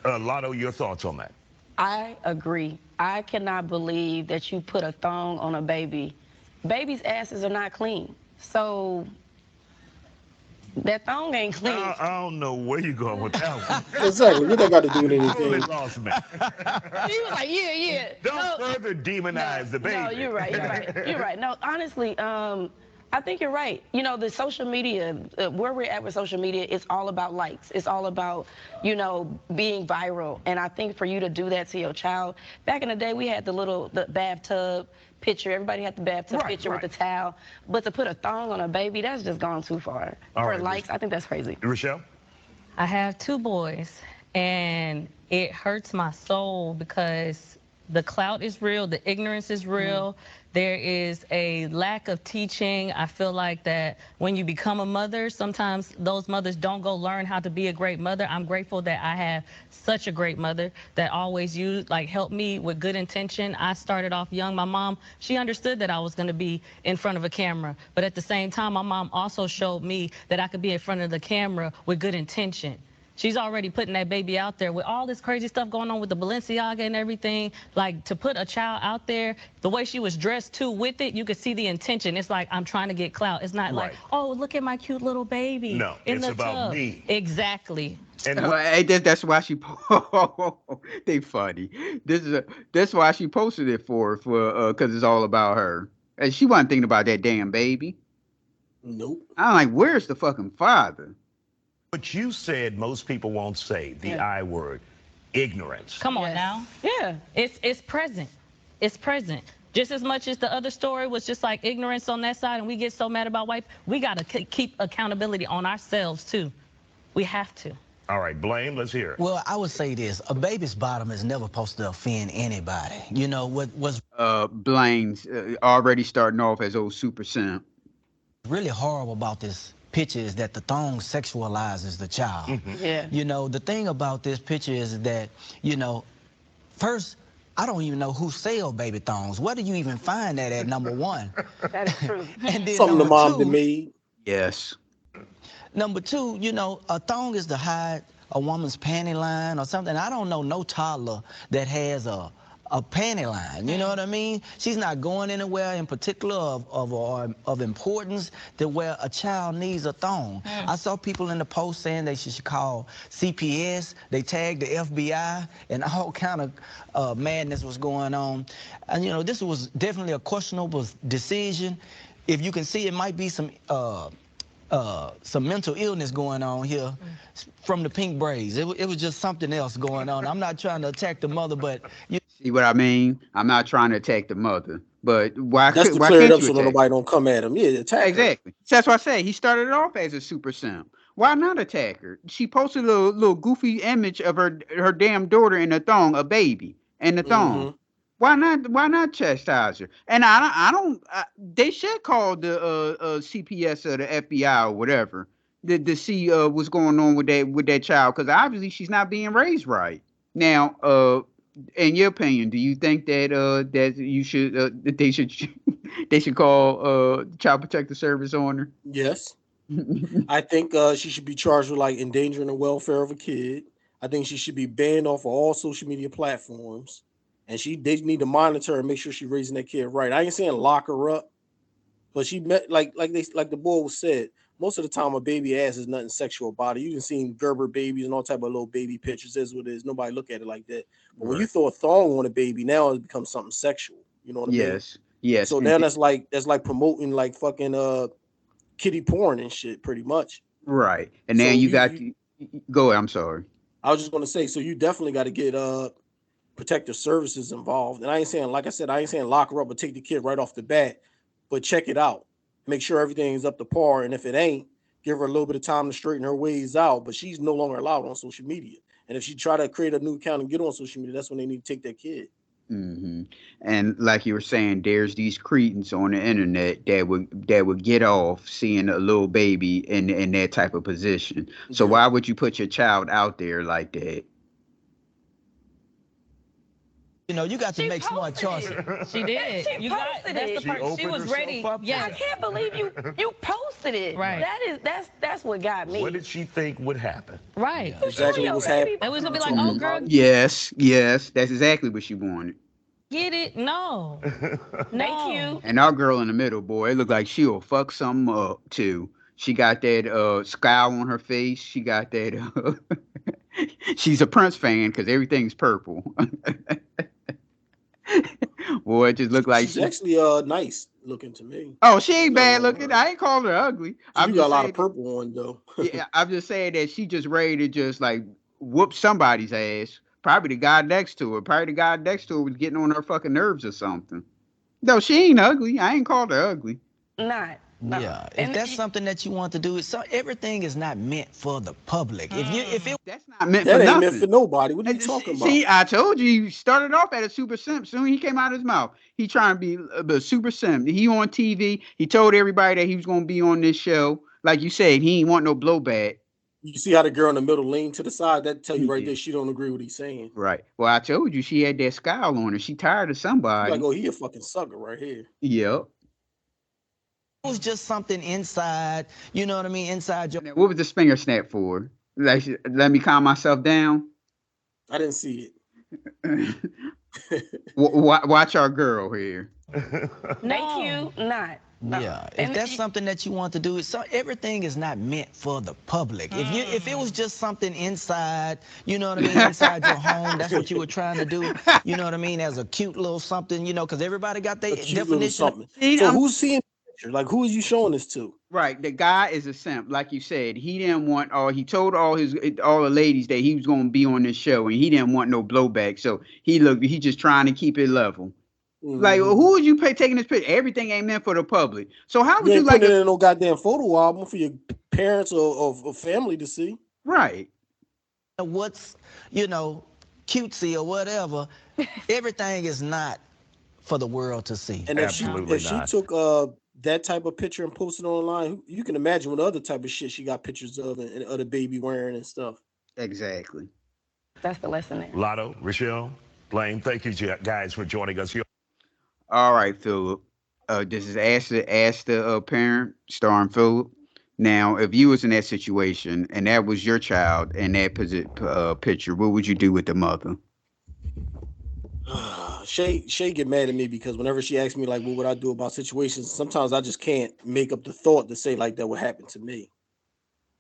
Lotto, your thoughts on that? I agree. I cannot believe that you put a thong on a baby. Babies' asses are not clean. So that thong ain't clean. I don't know where you're going with that one. Exactly. What that got to do with anything? Lost me. He was like, yeah. Don't further demonize the baby. No, you're right. You're right. No, honestly, I think you're right. You know, the social media, where we're at with social media, it's all about likes. It's all about, you know, being viral. And I think for you to do that to your child, back in the day, we had the bathtub picture. Everybody had the bathtub picture with the towel. But to put a thong on a baby, that's just gone too far. For likes, I think that's crazy. Rochelle? I have 2 boys, and it hurts my soul because the clout is real, the ignorance is real. There is a lack of teaching. I feel like that when you become a mother, sometimes those mothers don't go learn how to be a great mother. I'm grateful that I have such a great mother that always helped me with good intention. I started off young. My mom, she understood that I was going to be in front of a camera. But at the same time, my mom also showed me that I could be in front of the camera with good intention. She's already putting that baby out there with all this crazy stuff going on with the Balenciaga and everything. Like, to put a child out there, the way she was dressed too with it, you could see the intention. It's like, I'm trying to get clout. It's not like, oh, look at my cute little baby. No, in it's the about tub. me. Exactly. And that's why she they funny. That's why she posted it for because it's all about her. And she wasn't thinking about that damn baby. Nope. I'm like, where's the fucking father? But you said most people won't say the I word, ignorance. Come on now. Yeah. It's present. It's present. Just as much as the other story was just like ignorance on that side and we get so mad about white, we got to keep accountability on ourselves too. We have to. All right, Blame, let's hear it. Well, I would say this. A baby's bottom is never supposed to offend anybody. You know, what was Blaine's already starting off as old super simp. really horrible about this picture is that the thong sexualizes the child. Yeah. You know, the thing about this picture is that, you know, first, I don't even know who sell baby thongs. Where do you even find that at, number one? That is true. And then Something the number mom two, did made. Yes. Number two, you know, a thong is to hide a woman's panty line or something. I don't know no toddler that has a panty line, you know what I mean? She's not going anywhere in particular of importance to where a child needs a thong. I saw people in the post saying they should call CPS, they tagged the FBI, and all kind of madness was going on. And you know, this was definitely a questionable decision. If you can see, it might be some mental illness going on here from the pink braids. It was just something else going on. I'm not trying to attack the mother, but you See what I mean? I'm not trying to attack the mother, but why That's to why clear it can't up you so attack nobody don't come at him. Yeah, attack her. Exactly. That's why I say he started off as a super simp. Why not attack her? She posted a little goofy image of her damn daughter in a thong, a baby in the thong. Why not chastise her? And I don't. They should call the CPS or the FBI or whatever to see what's going on with that child, because obviously she's not being raised right. Now, in your opinion, do you think that that you should that they should call Child Protective Service on her? Yes. I think she should be charged with like endangering the welfare of a kid. I think she should be banned off of all social media platforms. And they need to monitor and make sure she's raising that kid right. I ain't saying lock her up, but she met like the boy was said. Most of the time, a baby ass is nothing sexual about it. You can see Gerber babies and all type of little baby pictures. Is what it is. Nobody look at it like that. But when you throw a thong on a baby, now it becomes something sexual. You know what I mean? Yes. So now that's like promoting like fucking kiddie porn and shit, pretty much. Right. And then you go ahead. I'm sorry. I was just gonna say, so you definitely got to get protective services involved. And I ain't saying, like I said, I ain't saying lock her up or take the kid right off the bat, but check it out. make sure everything is up to par. And if it ain't, give her a little bit of time to straighten her ways out. But she's no longer allowed on social media. And if she try to create a new account and get on social media, that's when they need to take that kid. Hmm. And like you were saying, there's these cretins on the internet that would get off seeing a little baby in that type of position. So Yeah. why would you put your child out there like that? You know, you got to make smart choices. She did. She You got posted that's it. the part. She was ready. I Yes. can't believe you posted it. Right. That's what got me. What did she think would happen? Right. Exactly what's happening. It was gonna be like, oh girl, Yes, that's exactly what she wanted. get it? No. Thank you. And our girl in the middle, boy, it looked like she'll fuck something up too. She got that scowl on her face. She got that. She's a Prince fan because everything's purple. Boy, it just looked like she's actually nice looking to me. Oh, she ain't bad looking. I ain't calling her ugly. You got a lot of purple on though. Yeah, I'm just saying that she just ready to just like whoop somebody's ass. Probably the guy next to her. Probably the guy next to her was getting on her fucking nerves or something. No, she ain't ugly. I ain't called her ugly. Not. Yeah, if that's something that you want to do, everything is not meant for the public. If it that's not meant that for ain't nothing. meant for nobody. What are you talking about? See, I told you, he started off at a super simp. Soon he came out of his mouth. He trying to be a super simp. He on TV. He told everybody that he was going to be on this show. Like you said, he ain't want no blowback. You see how the girl in the middle leaned to the side? That tell you right there she don't agree with what he's saying. Right. Well, I told you she had that scowl on her. She tired of somebody. Like, oh, he a fucking sucker right here. Yep. It was just something inside, you know what I mean, inside your... What was the finger snap for? Like, let me calm myself down? I didn't see it. Watch our girl here. Thank you. Not. Yeah, if that's something that you want to do, everything is not meant for the public. If it was just something inside, you know what I mean, inside your home, that's what you were trying to do, you know what I mean, as a cute little something, you know, because everybody got their definition. So who's seeing the picture? Like, who is you showing this to? Right, the guy is a simp, like you said. He didn't want he told all the ladies that he was going to be on this show, and he didn't want no blowback. So he just trying to keep it level. Mm-hmm. Like, who would you pay taking this picture? Everything ain't meant for the public. So how would you like put it in no goddamn photo album for your parents or family to see? Right. What's, cutesy or whatever, everything is not for the world to see. And if she took that type of picture and posted online, you can imagine what other type of shit she got pictures of and other baby wearing and stuff. Exactly. That's the lesson there. Lotto, Rochelle, Blaine, thank you guys for joining us here. All right, Philip. This is Ask the Parent, starring Philip. Now, if you was in that situation and that was your child in that picture, what would you do with the mother? Shay get mad at me because whenever she asks me like what would I do about situations, sometimes I just can't make up the thought to say like that would happen to me.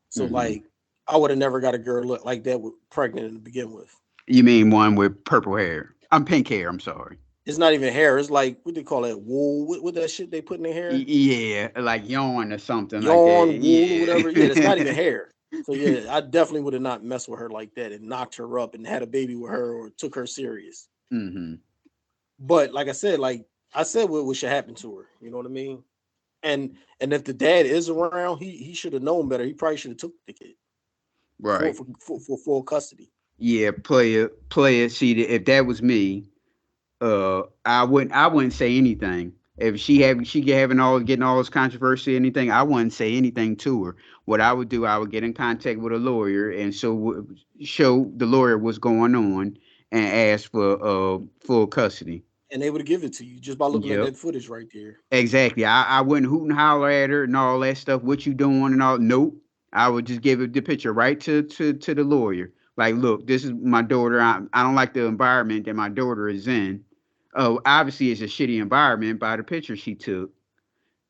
So like I would have never got a girl look like that pregnant to begin with. You mean one with purple hair? Pink hair, I'm sorry. It's not even hair. It's like, what they call it? Wool. What that shit they put in their hair? Yeah, like yarn or something yarn, like that. Wool, yeah. Whatever. Yeah, it's not even hair. So yeah, I definitely would have not messed with her like that and knocked her up and had a baby with her or took her serious. Mm-hmm. But like I said what should happen to her. You know what I mean? And if the dad is around, he should have known better. He probably should have took the kid. Right. For full custody. Yeah, play it. See, if that was me, I wouldn't say anything. If she getting all this controversy or anything, I wouldn't say anything to her. What I would do, I would get in contact with a lawyer and show the lawyer what's going on and ask for full custody. And they would give it to you just by looking at that footage right there. Exactly. I wouldn't hoot and holler at her and all that stuff. What you doing and all? Nope. I would just give the picture right to the lawyer. Like, look, this is my daughter. I don't like the environment that my daughter is in. Oh, obviously it's a shitty environment by the picture she took.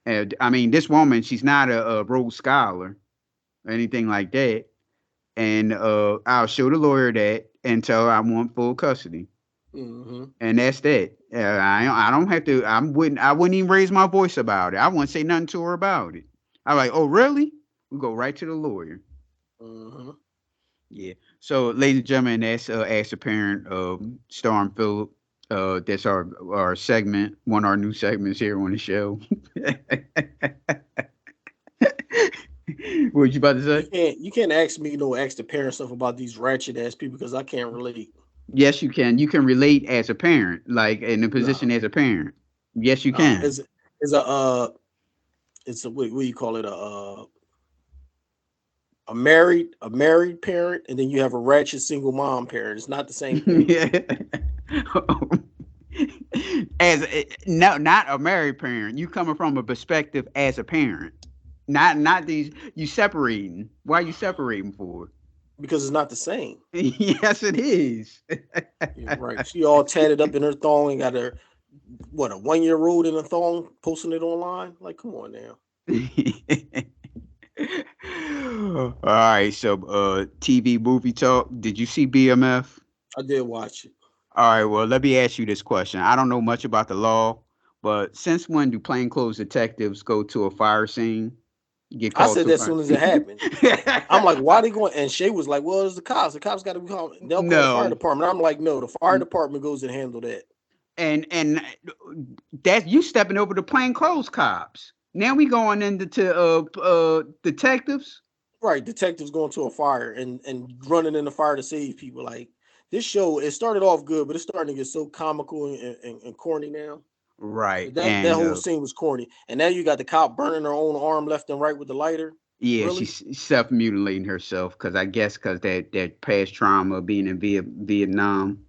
And I mean, this woman, she's not a Rhodes Scholar or anything like that. And I'll show the lawyer that and tell her I want full custody. Mm-hmm. And that's that. I don't have to. I wouldn't even raise my voice about it. I wouldn't say nothing to her about it. I'm like, oh really? We go right to the lawyer. Mm-hmm. Yeah. So, ladies and gentlemen, that's Ask the Parent, starring Philip. That's our segment, one of our new segments here on the show. What you about to say? You can't ask me ask the parent stuff about these ratchet ass people because I can't relate. Yes, you can. You can relate as a parent, like in a Nah, position as a parent. Yes, you nah. can. It's a it's a what do you call it a married parent, and then you have a ratchet single mom parent. It's not the same thing. As no, not a married parent. You coming from a perspective as a parent, not these. You separating. Why are you separating for? Because it's not the same. Yes, it is. You're right. She all tatted up in her thong and got her a 1-year-old in a thong posting it online. Like, come on now. All right, so TV movie talk. Did you see BMF? I did watch it. All right, well, let me ask you this question. I don't know much about the law, but since when do plainclothes detectives go to a fire scene? Get I called said to a that as fire? soon as it happened. I'm like, why they going? And Shay was like, well, it's the cops. The cops got to be called. They'll call the fire No, department. I'm like, no, the fire department goes and handle that. and that you stepping over the plainclothes cops. Now we going into detectives. Right, detectives going to a fire and running in the fire to save people. Like this show, it started off good, but it's starting to get so comical and corny now. Right, That and whole scene was corny. And now you got the cop burning her own arm left and right with the lighter. yeah, Really? she's self mutilating herself because I guess because that past trauma of being in Vietnam.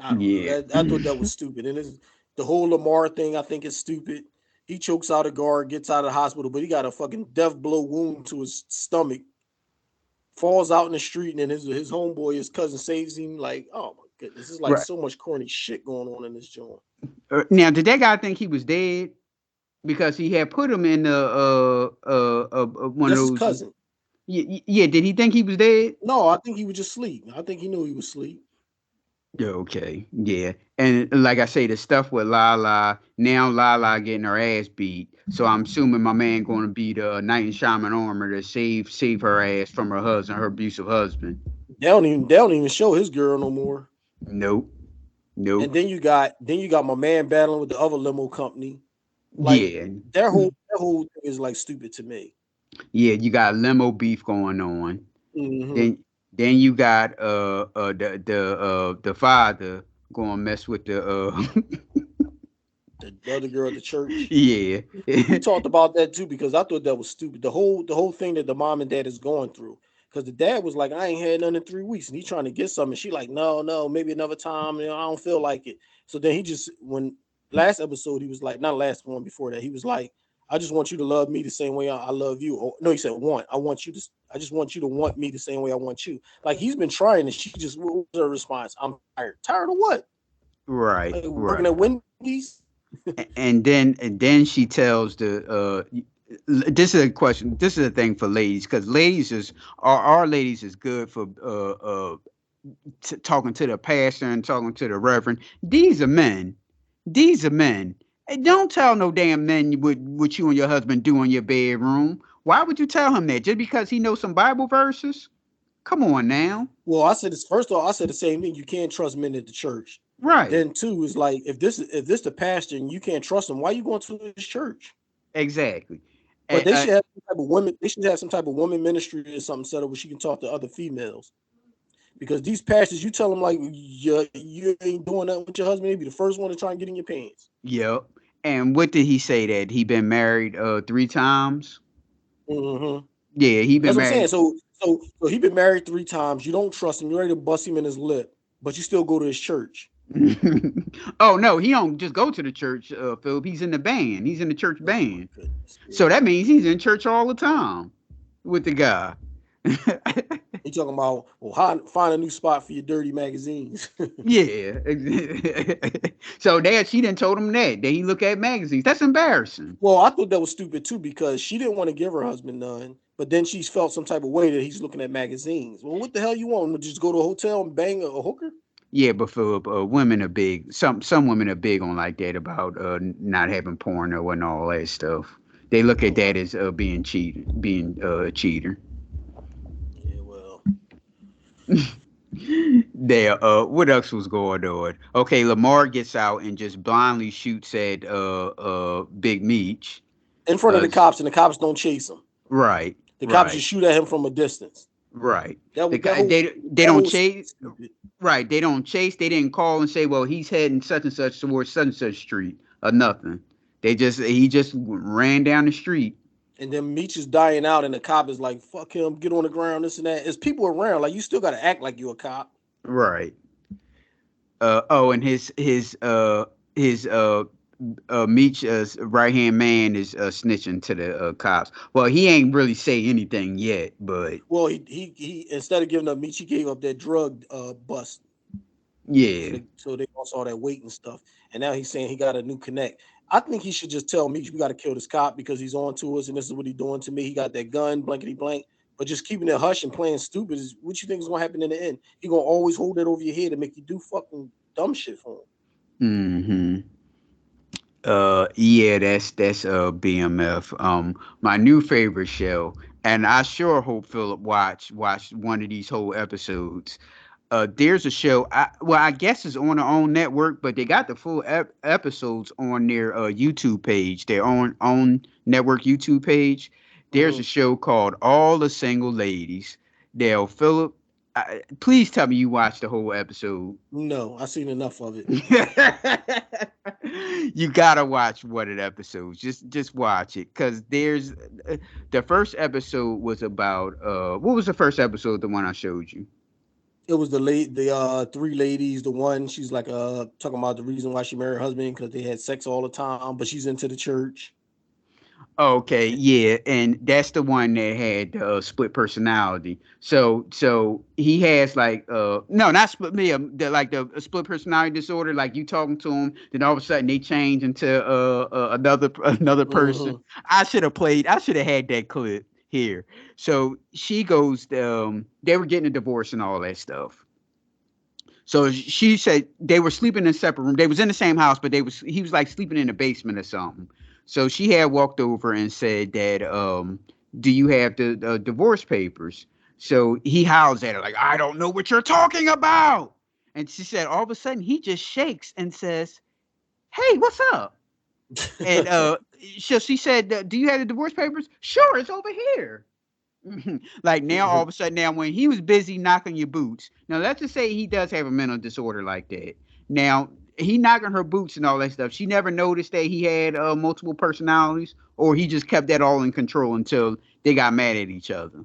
I don't know. Yeah. I thought that was stupid. And the whole Lamar thing, I think is stupid. He chokes out a guard, gets out of the hospital, but he got a fucking death blow wound to his stomach. Falls out in the street, and then his homeboy, his cousin, saves him. Like, oh my goodness, this is like Right. so much corny shit going on in this joint. Now, did that guy think he was dead because he had put him in one of That's his those? cousin. Yeah. Did he think he was dead? No, I think he was just asleep. I think he knew he was asleep. Yeah, okay. Yeah. And like I say, the stuff with Lala, now Lala getting her ass beat. So I'm assuming my man going to be the knight in shaman armor to save her ass from her husband, her abusive husband. They don't even show his girl no more. Nope. Nope. And then you got my man battling with the other limo company. Like Yeah. their whole thing is like stupid to me. Yeah, you got limo beef going on. Mm-hmm. Then you got the father going to mess with the The other girl at the church. yeah. We talked about that too because I thought that was stupid. The whole thing that the mom and dad is going through. Because the dad was like, I ain't had none in 3 weeks, and he trying to get something. And she like, no, maybe another time. I don't feel like it. So then he just when last episode he was like, not last one before that, he was like, I just want you to love me the same way I love you. Or, no, he said want. I just want you to want me the same way I want you. Like he's been trying, and she just what was her response? I'm tired. Tired of what? Right. Like, Right. working at Wendy's. And then she tells this is a question. This is a thing for ladies because ladies is our ladies is good for talking to the pastor and talking to the reverend. These are men. Hey, don't tell no damn men what you and your husband do in your bedroom. Why would you tell him that? Just because he knows some Bible verses? Come on now. Well, I said this first of all. I said the same thing. You can't trust men at the church. Right. Then two is like if this the pastor and you can't trust him, why are you going to his church? Exactly. But they should have some type of women. They should have some type of woman ministry or something set up where she can talk to other females. Because these pastors, you tell them like you ain't doing that with your husband, they be the first one to try and get in your pants. Yep. And what did he say that he been married 3 times? Mm-hmm. Yeah, he been That's what I'm married. saying. So he been married 3 times. You don't trust him. You're ready to bust him in his lip, but you still go to his church. Oh no, he don't just go to the church, Philip. He's in the band. He's in the church band. So that means he's in church all the time with the guy. He talking about find a new spot for your dirty magazines. Yeah. So she didn't told him that he look at magazines. That's embarrassing. Well, I thought that was stupid too because she didn't want to give her husband none, but then she's felt some type of way that he's looking at magazines. Well, what the hell you want? Just go to a hotel and bang a hooker? Yeah, but Philip, women are big. Some women are big on like that about not having porno and all that stuff. They look at that as being a cheater. Yeah, well. There. What else was going on? Okay, Lamar gets out and just blindly shoots at Big Meech in front of the cops, and the cops don't chase him. Right. The cops Right. just shoot at him from a distance. Right. That, that whole, They that don't whole chase. Right. They don't chase. They didn't call and say, well, he's heading such and such towards such and such street or nothing. He just ran down the street. And then Meech is dying out, and the cop is like, "Fuck him, get on the ground, this and that." There's people around, like you still got to act like you a cop. Right. And his Meech's right hand man is snitching to the cops. Well, he ain't really say anything yet, but Well, he instead of giving up Meech, he gave up that drug bust. yeah. So they lost all that weight and stuff. And now he's saying he got a new connect. I think he should just tell Meech, we got to kill this cop because he's on to us and this is what he's doing to me. He got that gun, blankety blank. But just keeping it hush and playing stupid is what you think is gonna happen in the end. He gonna always hold it over your head and make you do fucking dumb shit for him. Yeah, that's BMF. My new favorite show, and I sure hope Philip watched one of these whole episodes. There's a show. I guess it's on their own network, but they got the full episodes on their YouTube page, their own network YouTube page. There's a show called All the Single Ladies. Now, Philip, please tell me you watched the whole episode. No, I seen enough of it. You gotta watch one of the episodes. Just watch it, because there's the first episode was about what was the first episode? The one I showed you. It was the three ladies. The one, she's like talking about the reason why she married her husband because they had sex all the time, but she's into the church. Okay, yeah, and that's the one that had split personality. So he has like no, not split me, the split personality disorder. Like you talking to him, then all of a sudden they change into another person. I should have had that clip here. So she goes, they were getting a divorce and all that stuff. So she said they were sleeping in separate rooms. They was in the same house, but he was like sleeping in the basement or something. So she had walked over and said that, do you have the divorce papers? So he howls at her like, I don't know what you're talking about. And she said all of a sudden he just shakes and says, hey, what's up? And so she said, do you have the divorce papers? Sure, it's over here. Like now, all of a sudden, now when he was busy knocking your boots, now let's just say he does have a mental disorder like that. Now he knocking her boots and all that stuff. She never noticed that he had multiple personalities, or he just kept that all in control until they got mad at each other.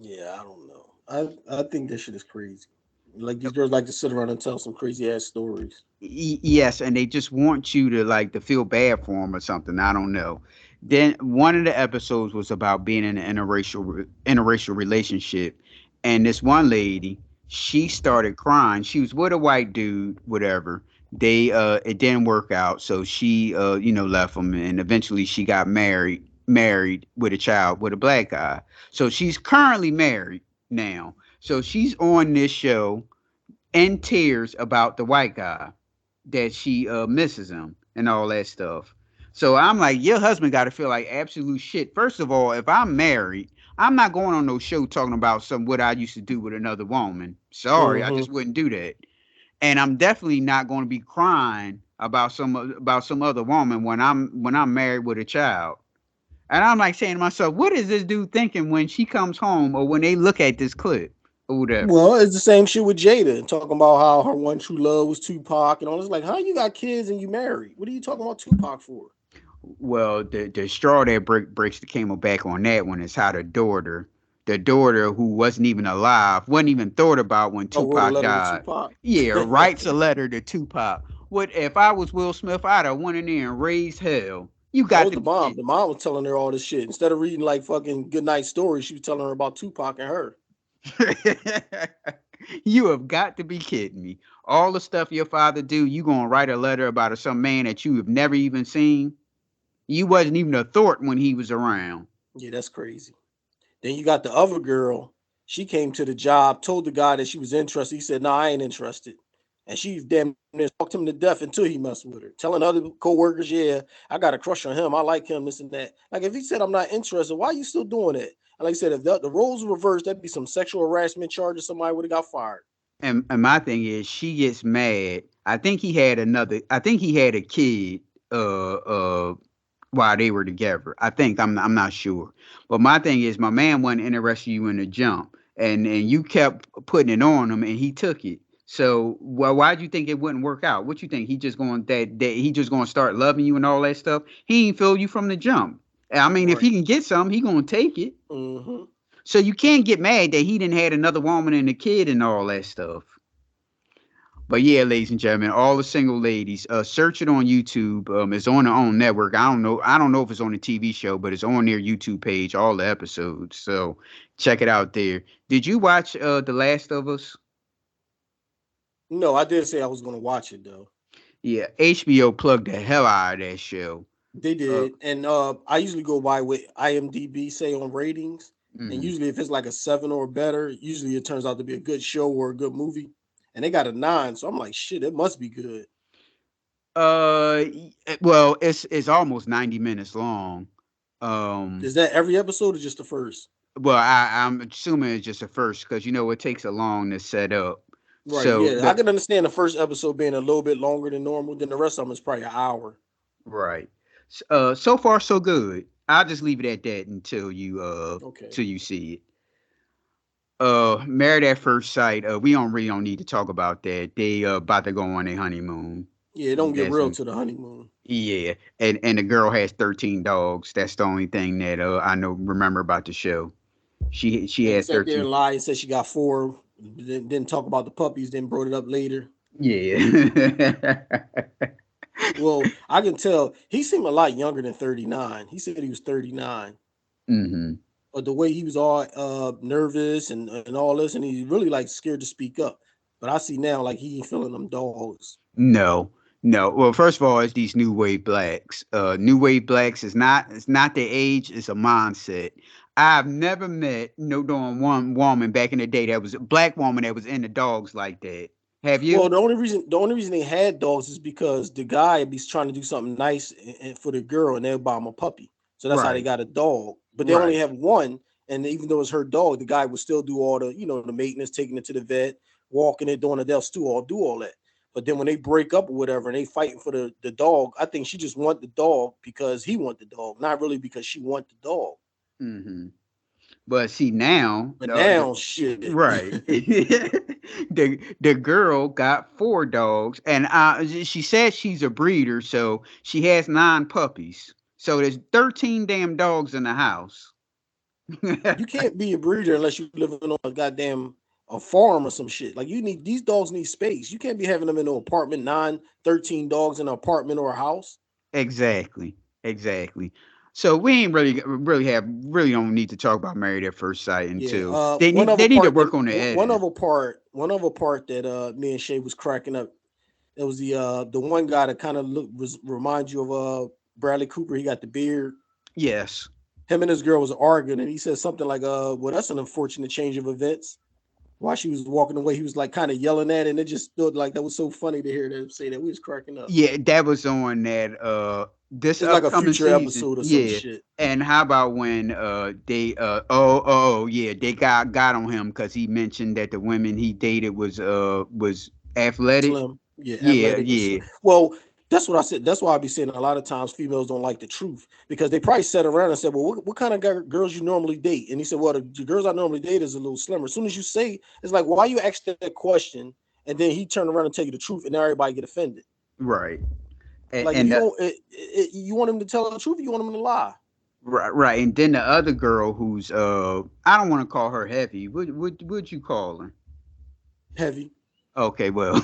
Yeah, I don't know. I think that shit is crazy. Like these girls like to sit around and tell some crazy ass stories. Yes, and they just want you to feel bad for them or something. I don't know. Then one of the episodes was about being in an interracial relationship, and this one lady, she started crying. She was with a white dude, whatever. They it didn't work out, so she left him, and eventually she got married with a child with a black guy. So she's currently married now. So she's on this show in tears about the white guy that she misses him and all that stuff. So I'm like, your husband got to feel like absolute shit. First of all, if I'm married, I'm not going on no show talking about what I used to do with another woman. Sorry, I just wouldn't do that. And I'm definitely not going to be crying about some other woman when I'm married with a child. And I'm like saying to myself, what is this dude thinking when she comes home or when they look at this clip or whatever? Well, it's the same shit with Jada talking about how her one true love was Tupac and all this. Like, how you got kids and you married? What are you talking about Tupac for? Well, the straw that breaks the camel back on that one is how the daughter who wasn't even alive, wasn't even thought about when Tupac died. Yeah, writes a letter to Tupac. What if I was Will Smith? I'd have went in there and raised hell. You got the mom. The mom was telling her all this shit. Instead of reading like fucking goodnight stories, she was telling her about Tupac and her. You have got to be kidding me. All the stuff your father do, you gonna write a letter about some man that you have never even seen? You wasn't even a thought when he was around. Yeah, that's crazy. Then you got the other girl. She came to the job, told the guy that she was interested. He said, "No, I ain't interested." And she damn near talked him to death until he messed with her, telling other co-workers, "Yeah, I got a crush on him. I like him, this and that." Like, if he said, "I'm not interested," why are you still doing it? And like I said, if the roles were reversed, that'd be some sexual harassment charges. Somebody would have got fired. And my thing is, she gets mad. I think he had a kid while they were together. I think I'm not sure, but my thing is my man wasn't interested in you in the jump, and you kept putting it on him, and he took it. So why do you think it wouldn't work out? What you think he just going that he just going to start loving you and all that stuff? He ain't feel you from the jump. I mean, if Right. he can get something, he gonna take it. Mm-hmm. So you can't get mad that he didn't had another woman and a kid and all that stuff. But yeah, ladies and gentlemen, all the single ladies, search it on YouTube. It's on their own network. I don't know if it's on the TV show, but it's on their YouTube page, all the episodes. So check it out there. Did you watch The Last of Us? No, I did say I was gonna watch it though. Yeah, HBO plugged the hell out of that show. They did, and I usually go by what IMDb say on ratings, and Mhm. usually if it's like a 7 or better, usually it turns out to be a good show or a good movie. And they got a 9, so I'm like, shit, it must be good. Well, it's almost 90 minutes long. Is that every episode or just the first? Well, I'm assuming it's just the first because it takes a long to set up. Right, So yeah, I can understand the first episode being a little bit longer than normal. Then the rest of them is probably an hour. right. So far so good. I'll just leave it at that Okay. till you see it. Married at First Sight. We don't really don't need to talk about that. They about to go on a honeymoon. Yeah, it don't get That's real to the honeymoon. yeah, and the girl has 13 dogs. That's the only thing that I remember about the show. She And has sat there 13. and lied and said she got 4. Didn't talk about the puppies. Then brought it up later. Yeah. Well, I can tell he seemed a lot younger than 39. He said he was 39. hmm But the way he was all nervous and all this, and he's really like scared to speak up. But I see now like he ain't feeling them dogs. No, no. Well, first of all, it's these new wave blacks. New wave blacks it's not their age, it's a mindset. I've never met no darn one woman back in the day that was a black woman that was into dogs like that. Have Well, you? the only reason they had dogs is because the guy be trying to do something nice for the girl, and they'll buy him a puppy. So that's how they Right, got a dog. But they only right. have one, and even though it's her dog, the guy would still do all the maintenance, taking it to the vet, walking it, doing it. They'll still do all that. But then when they break up or whatever, and they fighting for the dog, I think she just want the dog because he want the dog, not really because she want the dog. hmm But see now, But now, shit. right, the girl got 4 dogs, and she says she's a breeder, so she has 9 puppies. So there's 13 damn dogs in the house. You can't be a breeder unless you living on a farm or some shit. Like these dogs need space. You can't be having them in an apartment, 13 dogs in an apartment or a house. Exactly. Exactly. So we ain't really don't need to talk about Married at First Sight Yeah. until One other they need to part that work on the editing. one other part that me and Shay was cracking up. It was the one guy that kind of reminds you of Bradley Cooper. He got the beard. Yes. Him and his girl was arguing, and he said something like, well, that's an unfortunate change of events. While she was walking away, he was like kind of yelling at it, and it just stood like that was so funny to hear them say that. We was cracking up. Yeah, that was on that this It's like a upcoming future season. episode or some Yeah. shit. And how about when they yeah, they got on him because he mentioned that the women he dated was athletic. Slim. Yeah, Yeah, athletic and slim. yeah. Well, that's what I said. That's why I be saying a lot of times females don't like the truth because they probably sat around and said, well, what kind of girls you normally date? And he said, well, the girls I normally date is a little slimmer. As soon as you say, it's like, why you ask that question? And then he turned around and tell you the truth and now everybody get offended. Right. Like if And you don't, you want him to tell the truth, or you want him to lie. right. And then the other girl who's I don't want to call her heavy. Would you call her? Heavy. Okay, well.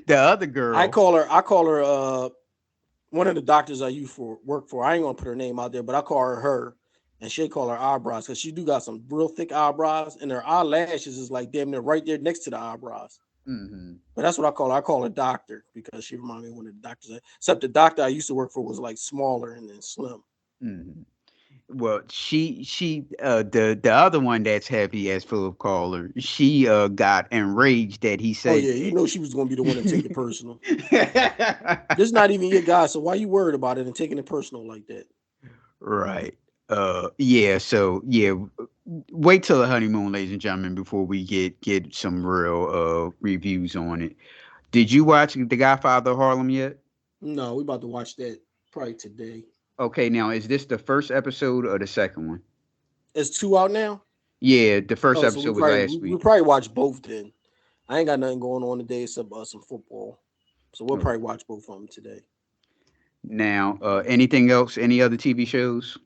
The other girl. I call her one of the doctors I work for. I ain't gonna put her name out there, but I call her, and she call her eyebrows because she do got some real thick eyebrows, and her eyelashes is like damn near right there next to the eyebrows. Mm-hmm. But that's what I call her. I call her doctor because she reminds me of one of the doctors. Except the doctor I used to work for was like smaller and then slim. Mm-hmm. Well, the other one that's heavy, as Philip called her, she got enraged that he Oh said. yeah, you know she was gonna be the one to take it personal. This is not even your guy, so why you worried about it and taking it personal like that? Right. Yeah. So yeah. Wait till the honeymoon, ladies and gentlemen, before we get some real reviews on it. Did you watch The Godfather of Harlem yet? No, we about to watch that probably today. Okay, now is this the first episode or the second one? It's 2 out now. Yeah, the first Oh, so episode was last we week. probably watch both then. I ain't got nothing going on today except some football, so we'll Oh. probably watch both of them today. Now, anything else? Any other TV shows?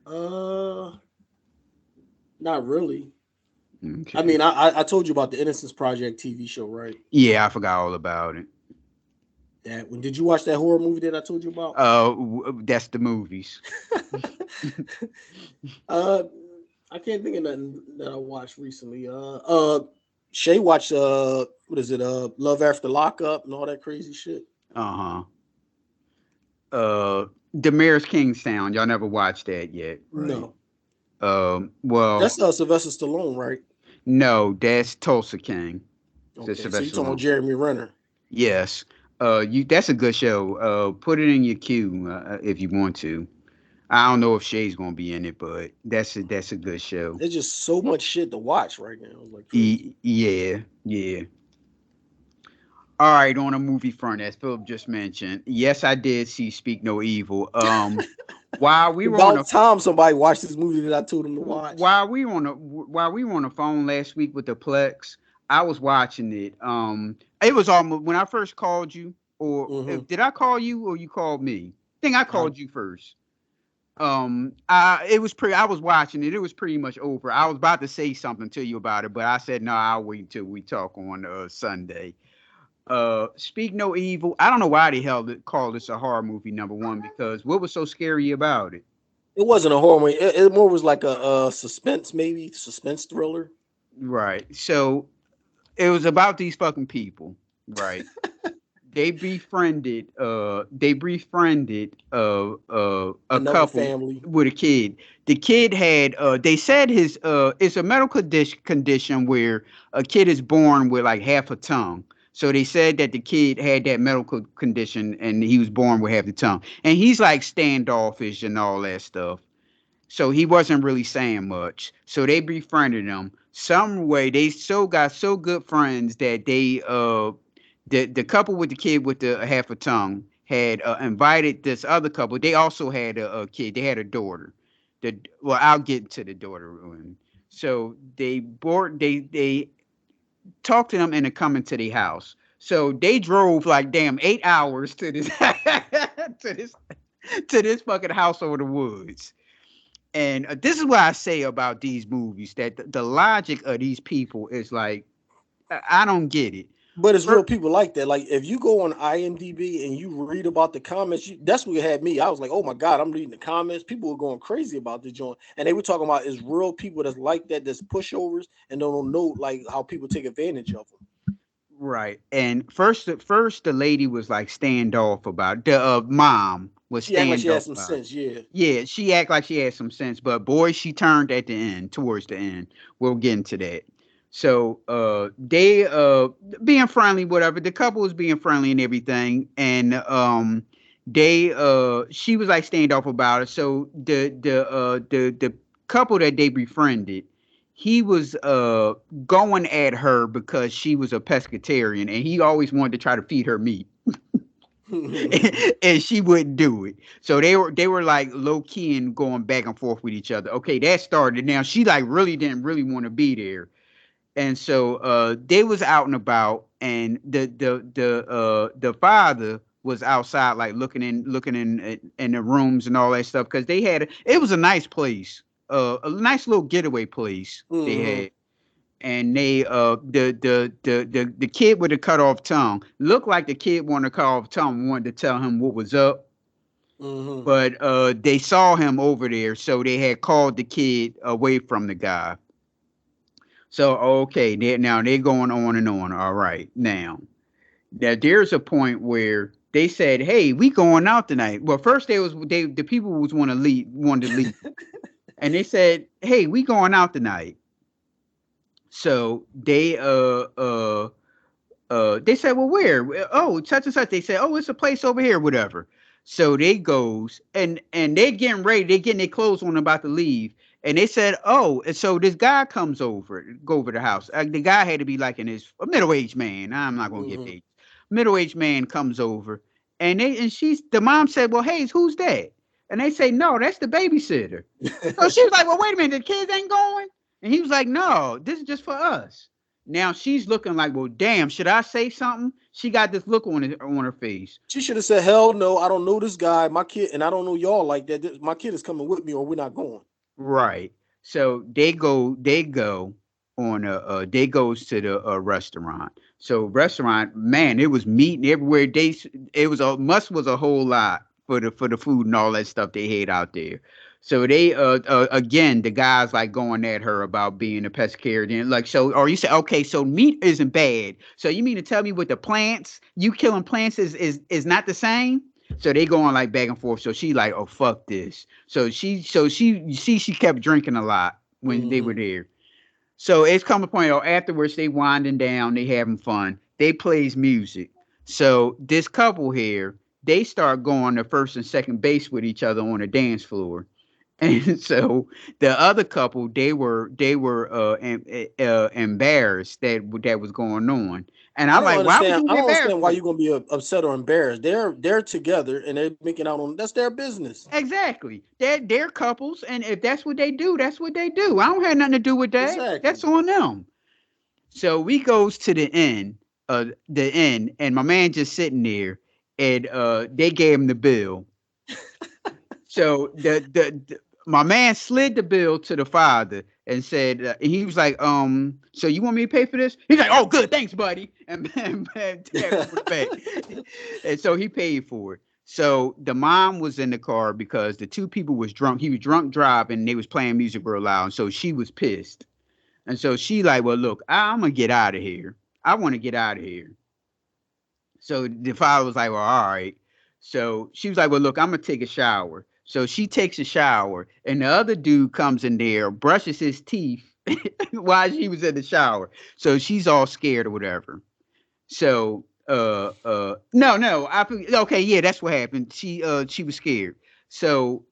Uh, Not really. Okay. I mean, I told you about the Innocence Project TV show, right? Yeah, I forgot all about it. That when did you watch that horror movie that I told you about? That's the movies. I can't think of nothing that I watched recently. Shay watched what is it? Love After Lockup and all that crazy shit. Damaris Kingstown. Y'all never watched that yet, right? No. Well, That's Sylvester Stallone, right? No, that's Tulsa King. Okay, so you talking about Jeremy Renner? Yes. That's a good show. Put it in your queue if you want to. I don't know if Shay's gonna be in it, but that's a good show. There's just so much shit to watch right now. Like yeah. All right, on a movie front, as Philip just mentioned, yes, I did see Speak No Evil. While we were about time somebody watched this movie that I told them to watch. While we were on the phone last week with the Plex, I was watching it. It was almost when I first called you, or did I call you or you called me? I think I called you first. I was watching it. It was pretty much over. I was about to say something to you about it, but I said no. I'll wait until we talk on Sunday. Speak No Evil. I don't know why the hell they call this a horror movie, number one, because what was so scary about it? It wasn't a horror movie. It more was like a suspense thriller. Right. So it was about these fucking people, right? They befriended a couple family with a kid. The kid had they said his it's a medical condition where a kid is born with like half a tongue. So they said that the kid had that medical condition and he was born with half the tongue. And he's like standoffish and all that stuff. So he wasn't really saying much. So they befriended him. Some way they got so good friends that they the couple with the kid with the half a tongue had invited this other couple. They also had a kid. They had a daughter. I'll get to the daughter. So they talked to them into coming to the house. So they drove like damn 8 hours to this to this fucking house over the woods. And this is what I say about these movies, that the logic of these people is like, I don't get it. But it's real people like that. Like if you go on IMDb and you read about the comments, that's what had me. I was like, oh my God, I'm reading the comments. People were going crazy about this joint. And they were talking about it's real people that's like that, that's pushovers and don't know like how people take advantage of them. Right. And first the lady was like standoff about it. The mom was standoff. Like she had some sense, yeah. Yeah, she act like she had some sense, but boy, she turned at the end, towards the end. We'll get into that. So they being friendly, whatever. The couple was being friendly and everything, and she was like standoff about it. So the couple that they befriended, he was going at her because she was a pescatarian, and he always wanted to try to feed her meat. And she wouldn't do it. So they were like low key and going back and forth with each other. Okay, that started. Now she like didn't really want to be there. And so they was out and about, and the father was outside, like looking in the rooms and all that stuff, because it was a nice place, a nice little getaway place they had, and they the kid with the cut off tongue looked like the kid wanted to cut off tongue, wanted to tell him what was up, but they saw him over there, so they had called the kid away from the guy. So, okay, now they're going on and on. All right. Now there's a point where they said, hey, we going out tonight. Well, first the people wanted to leave. And they said, hey, we going out tonight. So they said, well, where? Oh, such and such. They said, oh, it's a place over here, whatever. So they goes and they're getting ready. They're getting their clothes on, about to leave. And they said, oh, and so this guy go over the house. The guy had to be like a middle-aged man. I'm not going to get age. Middle-aged man comes over, And the mom said, well, hey, who's that? And they say, no, that's the babysitter. So she was like, well, wait a minute, the kids ain't going? And he was like, no, this is just for us. Now she's looking like, well, damn, should I say something? She got this look on her face. She should have said, hell no, I don't know this guy, my kid, and I don't know y'all like that. My kid is coming with me or we're not going. Right. So they go on they goes to the restaurant. So restaurant, man, it was meat and everywhere. It was was a whole lot for the food and all that stuff they had out there. So they again, the guys like going at her about being a pescatarian. Like, so, or you say, okay, so meat isn't bad. So you mean to tell me with the plants, you killing plants is not the same? So they go on like back and forth. So she like, oh fuck this. So she you see she kept drinking a lot when they were there. So it's come a point, afterwards they winding down, they having fun. They plays music. So this couple here, they start going to first and second base with each other on the dance floor. And so the other couple, they were embarrassed that was going on. And I'm like, why would you I be don't embarrassed? understand why you're gonna be upset or embarrassed. They're together and they're making out on that's their business. Exactly. They're couples, and if that's what they do, that's what they do. I don't have nothing to do with that. Exactly. That's on them. So we goes to the end, and my man just sitting there, and they gave him the bill. So my man slid the bill to the father and said, he was like, so you want me to pay for this? He's like, oh, good, thanks, buddy. And and so he paid for it. So the mom was in the car because the two people was drunk. He was drunk driving. And they was playing music real loud. And so she was pissed. And so she like, well, look, I'm going to get out of here. I want to get out of here. So the father was like, well, all right. So she was like, well, look, I'm going to take a shower. So she takes a shower, and the other dude comes in there, brushes his teeth while she was in the shower. So she's all scared or whatever. So no, okay, yeah, that's what happened. She was scared. So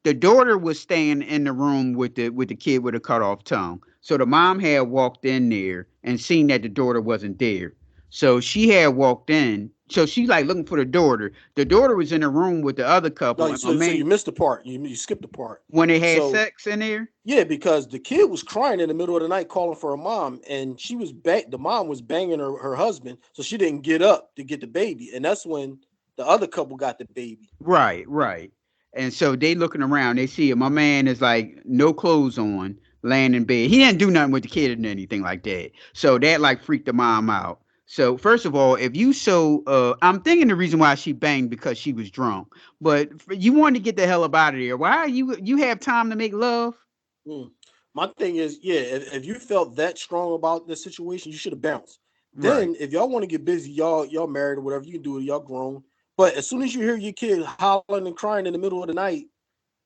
the daughter was staying in the room with the kid with a cut off tongue. So the mom had walked in there and seen that the daughter wasn't there. So she had walked in. So she's like looking for the daughter. The daughter was in the room with the other couple. No, so you missed the part. You skipped the part. When they had sex in there? Yeah, because the kid was crying in the middle of the night calling for her mom, and she was the mom was banging her husband, so she didn't get up to get the baby. And that's when the other couple got the baby. Right. And so they looking around, they see it. My man is like no clothes on, laying in bed. He didn't do nothing with the kid or anything like that. So that like freaked the mom out. So first of all, if you I'm thinking the reason why she banged because she was drunk, but you wanted to get the hell up out of there. Why you have time to make love? My thing is, yeah, if you felt that strong about the situation, you should have bounced. Right. Then if y'all want to get busy, y'all married or whatever, you can do it. Y'all grown. But as soon as you hear your kid hollering and crying in the middle of the night,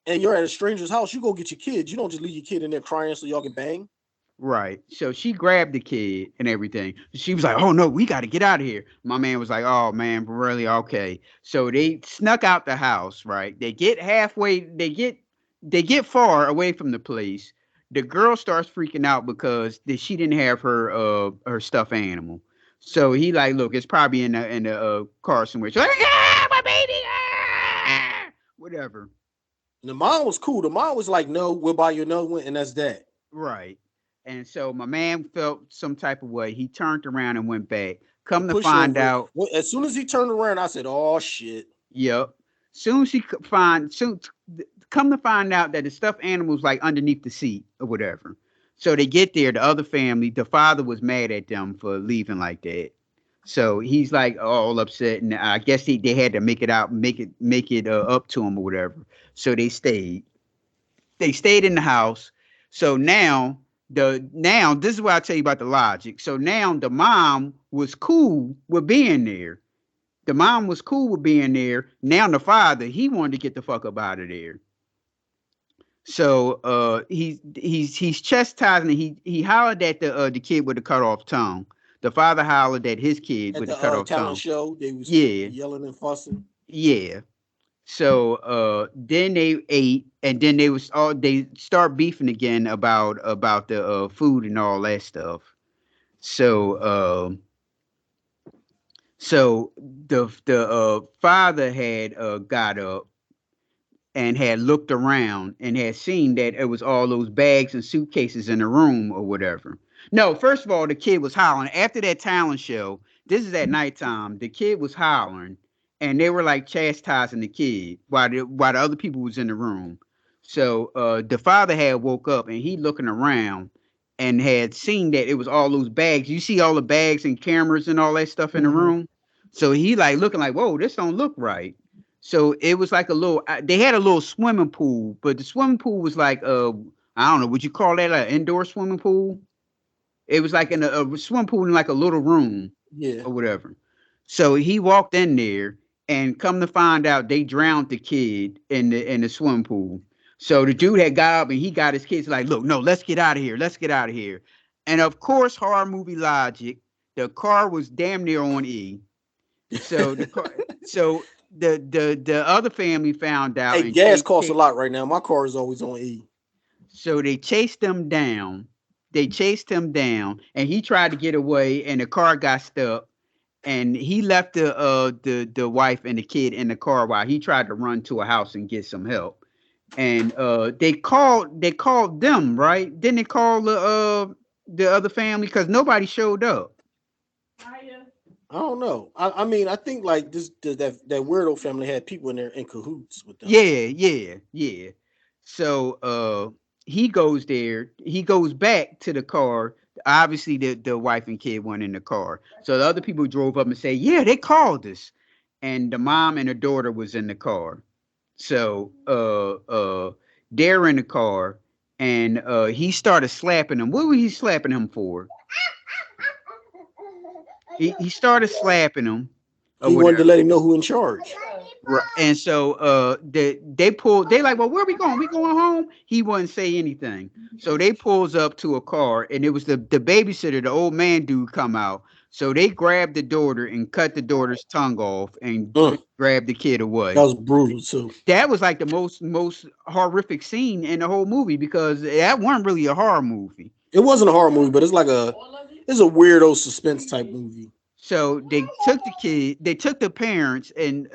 and you're at a stranger's house, you go get your kids. You don't just leave your kid in there crying so y'all can bang. Right. So she grabbed the kid and everything. She was like, oh no, we got to get out of here. My man was like, oh man, really? Okay. So they snuck out the house, right? They get halfway, they get far away from the place. The girl starts freaking out because she didn't have her stuffed animal. So he like, look, it's probably in the car somewhere. So, my baby, whatever. And the mom was cool. The mom was like, no, we'll buy you another one, and that's that. Right. And so my man felt some type of way. He turned around and went back. Come to find out, as soon as he turned around, I said, "Oh shit." Yep. Come to find out that the stuffed animal's like underneath the seat or whatever. So they get there. The other family, the father was mad at them for leaving like that. So he's like all upset, and I guess they had to make it up to him or whatever. So they stayed. They stayed in the house. So now this is what I tell you about the logic. So now the mom was cool with being there. Now the father, he wanted to get the fuck up out of there. So he's chastising. He hollered at the kid with the cut off tongue. The father hollered at his kid with the cut off tongue. Talent show, they was yelling and fussing. Yeah. So then they ate, and then they start beefing again about the food and all that stuff. So So the father had got up and had looked around and had seen that it was all those bags and suitcases in the room or whatever. No, first of all, the kid was hollering after that talent show. This is at nighttime. The kid was hollering, and they were like chastising the kid while the other people was in the room. So the father had woke up and he looking around and had seen that it was all those bags. You see all the bags and cameras and all that stuff in the room. So he like looking like, whoa, this don't look right. So it was like a little. They had a little swimming pool, but the swimming pool was like I don't know. Would you call that an indoor swimming pool? It was like in a swimming pool in like a little room Yeah. or whatever. So he walked in there, and come to find out, they drowned the kid in the swimming pool. So the dude had got up and he got his kids like, look, no, let's get out of here. Let's get out of here. And of course, horror movie logic, the car was damn near on E. So the car, so the other family found out Hey, and gas costs a lot right now. My car is always on E. so they chased them down. They chased him down, and he tried to get away, and the car got stuck. And he left the wife and the kid in the car while he tried to run to a house and get some help. And they called them, right? Didn't they call the other family because nobody showed up? I don't know. I mean, I think like that weirdo family had people in there in cahoots with them. Yeah. So he goes there, he goes back to the car. Obviously the wife and kid weren't in the car. So the other people drove up and say, yeah, they called us. And the mom and the daughter was in the car. So they're in the car and he started slapping them. What was he slapping him for? He started slapping him. He wanted to let him know who in charge. Right. And so they pulled, they like, well, where are we going? We going home? He wouldn't say anything. So they pulls up to a car and it was the babysitter, the old man dude come out. So they grabbed the daughter and cut the daughter's tongue off and grabbed the kid away. That was brutal too. That was like the most horrific scene in the whole movie because that wasn't really a horror movie. It wasn't a horror movie, but it's a weirdo suspense type movie. So they took the kid, they took the parents, and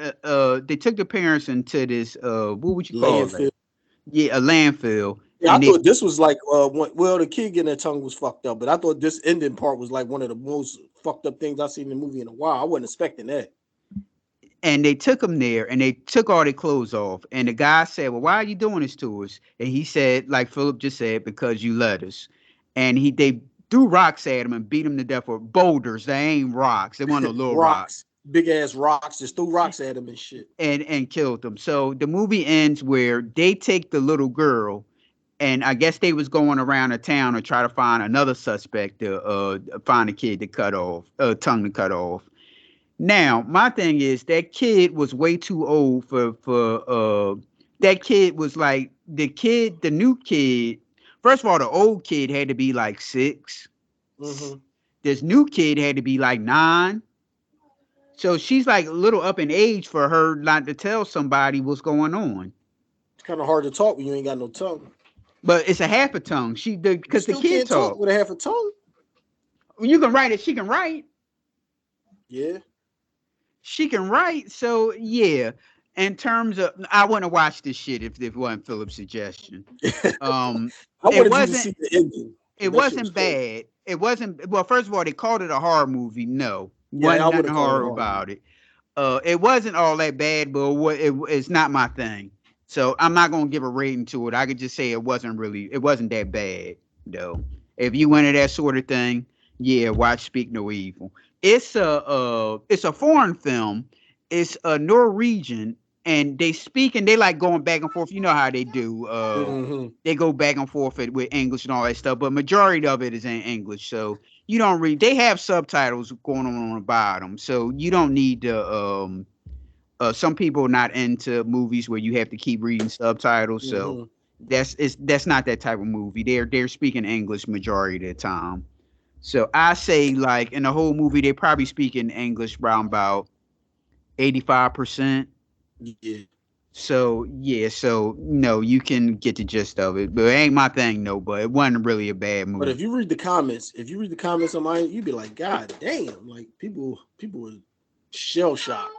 they took the parents into this what would you call it? Yeah, a landfill. Yeah, I thought this was like well, the kid getting their tongue was fucked up, but I thought this ending part was like one of the most fucked up things I've seen in the movie in a while. I wasn't expecting that. And they took him there, and they took all their clothes off. And the guy said, "Well, why are you doing this to us?" And he said, like Philip just said, "Because you let us." And they threw rocks at him and beat him to death with boulders. They ain't rocks. They want no little rocks. Big ass rocks. Just threw rocks at him and shit. And killed them. So the movie ends where they take the little girl, and I guess they was going around the town to try to find another suspect to find a kid to cut off, tongue to cut off. Now, my thing is that kid was way too old for that kid was like the new kid. First of all, the old kid had to be like 6. Mm-hmm. This new kid had to be like 9. So she's like a little up in age for her not to tell somebody what's going on. It's kind of hard to talk when you ain't got no tongue. But it's a half a tongue. Because the kid talk with a half a tongue. When you can write it, she can write. Yeah. She can write. So yeah. In terms of, I wouldn't have watched this shit if it wasn't Philip's suggestion. I wanted you to see the ending. It wasn't bad. It wasn't. Well, first of all, they called it a horror movie. No, yeah, wasn't nothing horror about it. It wasn't all that bad, but it's not my thing. So I'm not gonna give a rating to it. I could just say it wasn't that bad though. If you into that sort of thing, yeah, watch Speak No Evil. It's a foreign film. It's a Norwegian. And they speak and they like going back and forth. You know how they do. They go back and forth with English and all that stuff. But majority of it is in English. So you don't read. They have subtitles going on the bottom. So you don't need to. Some people are not into movies where you have to keep reading subtitles. So that's not that type of movie. They're speaking English majority of the time. So I say like in the whole movie they probably speak in English around about 85%. Yeah. So no, you can get the gist of it, but it ain't my thing, no. But it wasn't really a bad movie. But if you read the comments on mine, you'd be like, God damn! Like people Shell shock.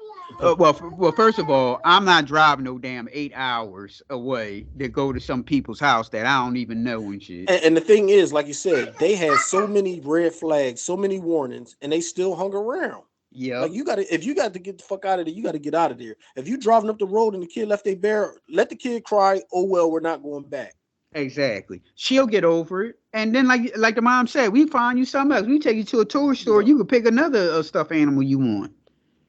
Well, first of all, I'm not driving no damn 8 hours away to go to some people's house that I don't even know and shit. And the thing is, like you said, they had so many red flags, so many warnings, and they still hung around. Yeah. Like if you got to get the fuck out of there, you got to get out of there. If you driving up the road and the kid left a bear, let the kid cry. Oh well, we're not going back. Exactly. She'll get over it, and then like the mom said, we find you something else. We take you to a toy store. You can pick another stuffed animal you want.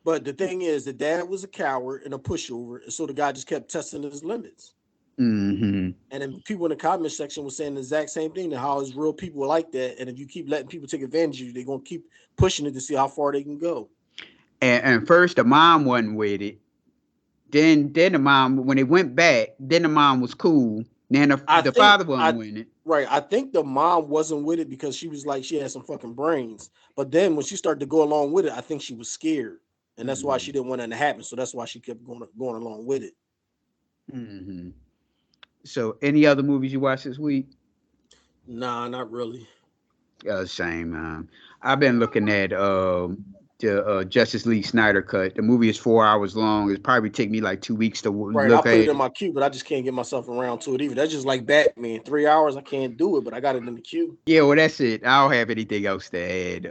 But the thing is, the dad was a coward and a pushover, and so the guy just kept testing his limits. Mm-hmm. And then people in the comment section were saying the exact same thing, that how it's real people like that, and if you keep letting people take advantage of you, they're gonna keep pushing it to see how far they can go. And first the mom wasn't with it. Then the mom, when they went back, then the mom was cool. Then the father wasn't with it. Right. I think the mom wasn't with it because she was like, she had some fucking brains. But then when she started to go along with it, I think she was scared. And that's why she didn't want it to happen. So that's why she kept going along with it. Mm-hmm. So any other movies you watched this week? Nah, not really. Same. I've been looking at the Justice League Snyder Cut. The movie is 4 hours long. It probably take me like 2 weeks to look at it. I put it in my queue, but I just can't get myself around to it either. That's just like Batman. 3 hours, I can't do it, but I got it in the queue. Yeah, well, that's it. I don't have anything else to add.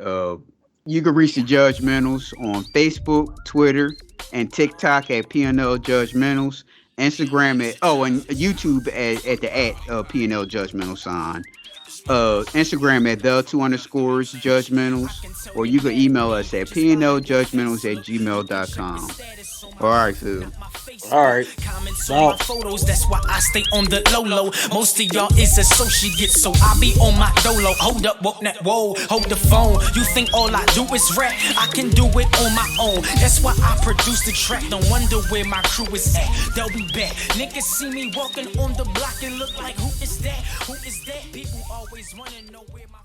You can reach the Judgementals on Facebook, Twitter, and TikTok at pnljudgementals. Instagram and YouTube at the PNL Judgmental sign. Instagram at the_judgmentals, or you can email us at pnljudgementals@gmail.com. All right, Phil. All right. So photos, that's why I stay on the low. Most of y'all is associates, so I be on my dolo. Hold up, woke that, whoa, hold the phone. You think all I do is rap? I can do it on my own. That's why I produce the track. No wonder where my crew is at. They'll be back. Niggas see me walking on the block and look like, who is that? Who is that? People always wanna know where my